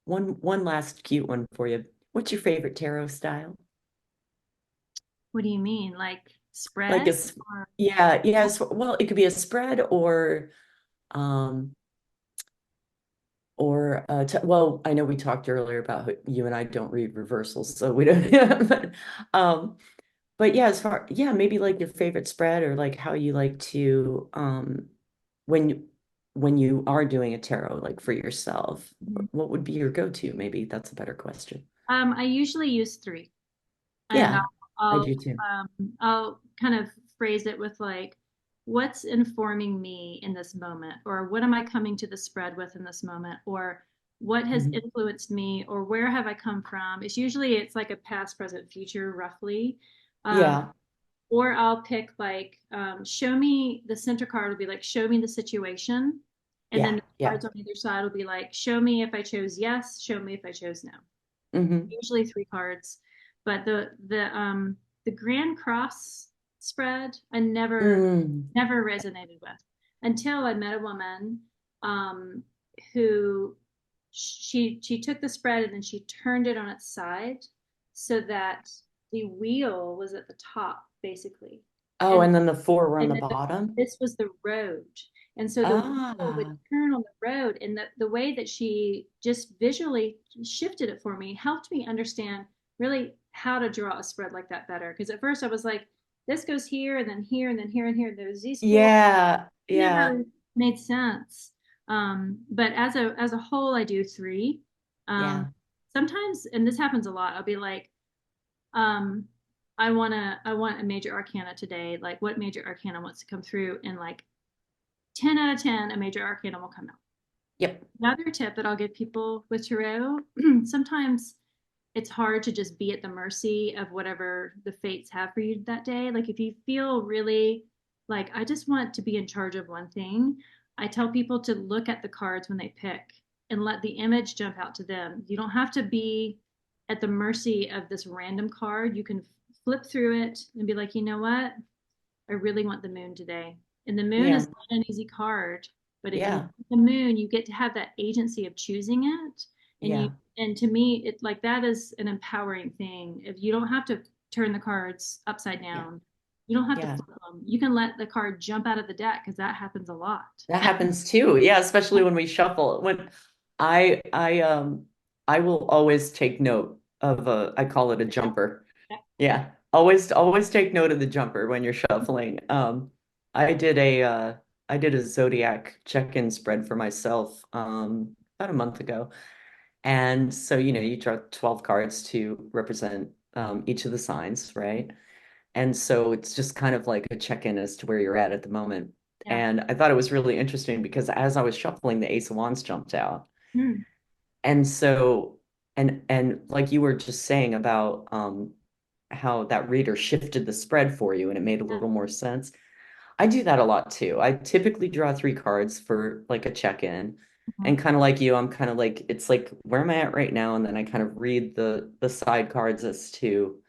one last cute one for you. What's your favorite tarot style? What do you mean? Like Like spread? it's Or yeah, yes. Well, it could be a spread um or well, I know we talked earlier about how you and I don't read reversals, so we don't. But um, but yeah, as far yeah, maybe like your favorite spread or like how you like to when you when you are doing a tarot like for yourself, Mhm. what would be your go-to? Maybe that's a better question. I usually use three, and Yeah, I I'll do too. I'll kind of phrase it with like, what's informing me in this moment, or what am I coming to the spread with in this moment, or what has Mhm. influenced me, or where have I come from? It's like a past, present, future, roughly. Um, Yeah, or I'll pick like, show me the center card will be like, show me the situation. And then yeah, the yeah. cards on either side will be like, show me if I chose yes, show me if I chose no. Hmm. Usually three cards. But the Grand Cross spread I Mm. never resonated with until I met a woman um, who she took the spread and then she turned it on its side so that the wheel was at the top basically, Oh, and and then the four were on and the then bottom. this was the road, and so the wheel would Ah, turn on the road, and the way that she just visually shifted it for me helped me understand really how to draw a spread like that better, because at first I was like, this goes here and then here and then here and here, there's these four, yeah, yeah, never made sense. But as a whole, I do three. Um, yeah. sometimes, and this happens a lot, I'll be like, um, I want a major arcana today. Like, what major arcana wants to come through? And like 10 out of 10, a major arcana will come out. Yep. Another tip that I'll give people with tarot, sometimes it's hard to just be at the mercy of whatever the fates have for you that day. Like if you feel really like I just want to be in charge of one thing, I tell people to look at the cards when they pick and let the image jump out to them. You don't have to be at the mercy of this random card. You can flip through it and be like, you know what? I really want the moon today. And the moon Yeah, is not an easy card, but if you yeah, pick the moon, you get to have that agency of choosing it. And yeah, to me, it like that is an empowering thing. If you don't have to turn the cards upside yeah, down, you don't have to yeah. flip them. You can let the card jump out of the deck because that happens a lot. That happens too. Yeah, especially when we shuffle. When I I um I will always take note of I call it a jumper. Yeah. Always take note of the jumper when you're shuffling. I did a zodiac check-in spread for myself about a month ago. And so, you draw 12 cards to represent each of the signs, right? And so it's just kind of like a check-in as to where you're at the moment. Yeah. And I thought it was really interesting because as I was shuffling, the Ace of Wands jumped out. Mm. And so, and like you were just saying about how that reader shifted the spread for you and it made a Yeah. little more sense. I do that a lot too. I typically draw 3 cards for like a check-in. Mhm. And kind of like you, I'm kind of like, it's like, where am I at right now? And then I kind of read the side cards as to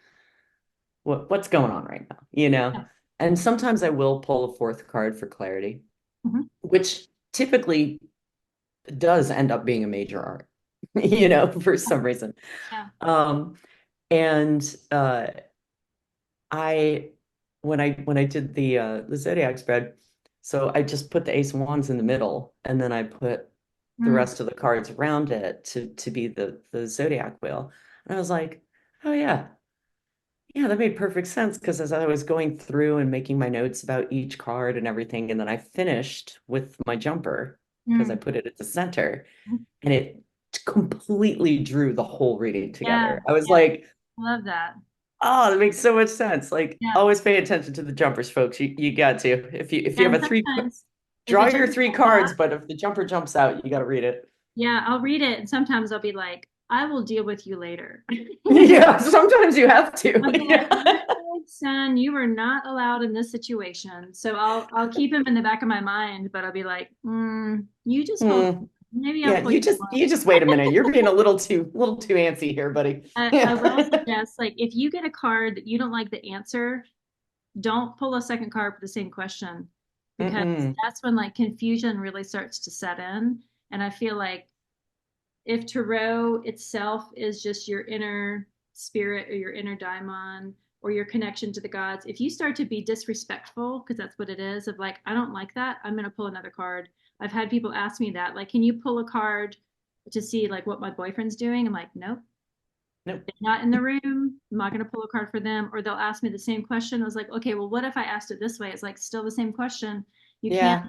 what's going on right now, you know? Yeah. And sometimes I will pull a 4th card for clarity, Mhm. which typically does end up being a major art, you know, for some reason. Yeah. Um, and I when I did the zodiac spread, so I just put the Ace of Wands in the middle, and then I put the Mm. rest of the cards around it to be the zodiac wheel. And I was like, oh yeah, yeah, that made perfect sense because as I was going through and making my notes about each card and everything, and then I finished with my jumper because I Mm. put it at the center, and it completely drew the whole reading Yeah. together. I was Yeah. like, Love that. oh, that makes so much sense. Like, Yeah. always pay attention to the jumpers, folks. You got to. If you And have a sometimes if draw it your jumps 3 cards, out, but if the jumper jumps out, you got to read it. yeah, I'll read it. And sometimes I'll be like, I will deal with you later. Yeah, sometimes you have to. I'll be like, Yeah. son, you were not allowed in this situation. So I'll keep him in the back of my mind, but I'll be like, you just hold Hmm. on. Maybe I'll Yeah, pull you. you just wait a minute. You're being a little too antsy here, buddy. I will Yeah. suggest, like, if you get a card that you don't like the answer, don't pull a second card for the same question because Mm-mm. that's when like confusion really starts to set in. And I feel like if tarot itself is just your inner spirit or your inner daimon or your connection to the gods, if you start to be disrespectful, because that's what it is, of like, I don't like that, I'm going to pull another card. I've had people ask me that, like, can you pull a card to see like what my boyfriend's doing? I'm like, nope, Nope. they're not in the room. I'm not going to pull a card for them. Or they'll ask me the same question. I was like, okay, well, what if I asked it this way? It's like still the same question. You can't,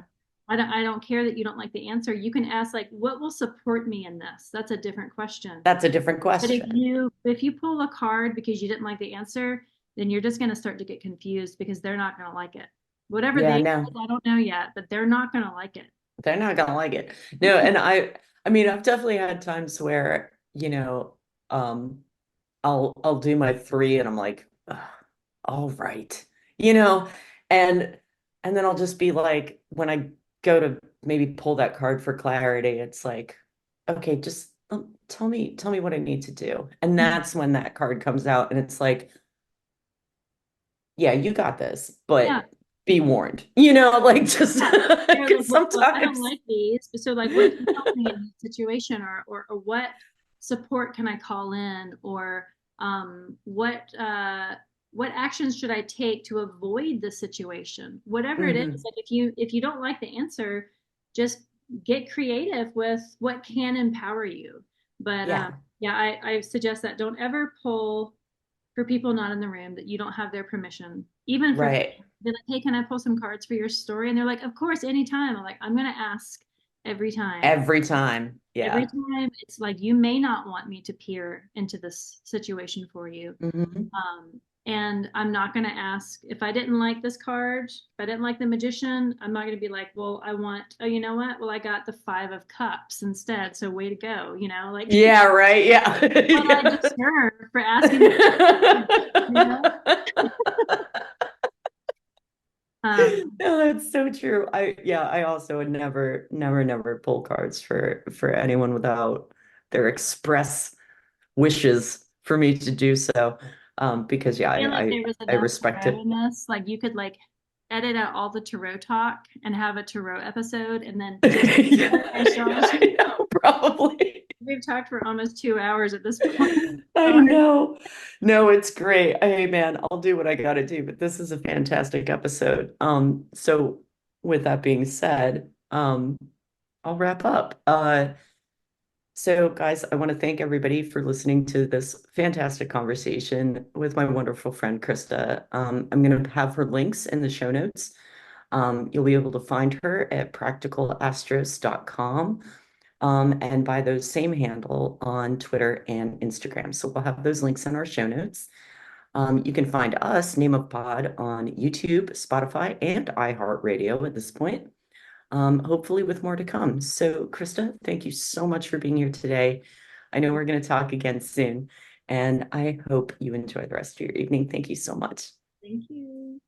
Yeah, I don't care that you don't like the answer. You can ask like, what will support me in this? That's a different question. that's a different But if question. you pull a card because you didn't like the answer, then you're just going to start to get confused because they're not going to like it. Whatever Yeah, they no, I don't know yet, but they're not going to like it. they're not gonna like it. No, and I mean, I've definitely had times where, um, I'll do my 3 and I'm like, "Ugh, all right, you know, and and then I'll just be like, when I go to maybe pull that card for clarity, it's like, okay, just tell me what I need to do. And Mhm. that's when that card comes out and it's like, yeah, you got this, Yeah. but be warned, you know, like just Yeah. They're like, because well, I don't sometimes like these. But so like what can help me in this situation or what support can I call in or what actions should I take to avoid the situation? Whatever it is, Mhm. like if you don't like the answer, just get creative with what can empower you. But Yeah, yeah, I suggest that don't ever pull for people not in the room that you don't have their permission, even for right. be like, hey, can I pull some cards for your story? And they're like, of course, anytime. I'm like, I'm gonna ask every time. Every time. Every Yeah. time it's like you may not want me to peer into this situation for you. Hmm. And I'm not gonna ask if I didn't like this card, if I didn't like the magician, I'm not gonna be like, well, I want, oh, you know what? Well, I got the 5 of cups instead. So way to go, like Yeah, right. Yeah. what I Yeah. deserve for asking, you know? Um, No, that's so true. I also would never pull cards for anyone without their express wishes for me to do so. Because yeah, feel like there was I enough respect tarot it. in this. Like you could like edit out all the tarot talk and have a tarot episode and then just Yeah, astrology. yeah, probably. We've talked for almost 2 hours at this point. I Sorry. know. No, it's great. Hey man, I'll do what I gotta do, but this is a fantastic episode. So with that being said, I'll wrap up. So guys, I want to thank everybody for listening to this fantastic conversation with my wonderful friend Krista. I'm gonna have her links in the show notes. You'll be able to find her at practicalastros.com and by those same handle on Twitter and Instagram. So we'll have those links in our show notes. You can find us, Name of Pod, on YouTube, Spotify, and iHeartRadio at this point. Hopefully with more to come. So, Krista, thank you so much for being here today. I know we're going to talk again soon. And I hope you enjoy the rest of your evening. Thank you so much. Thank you.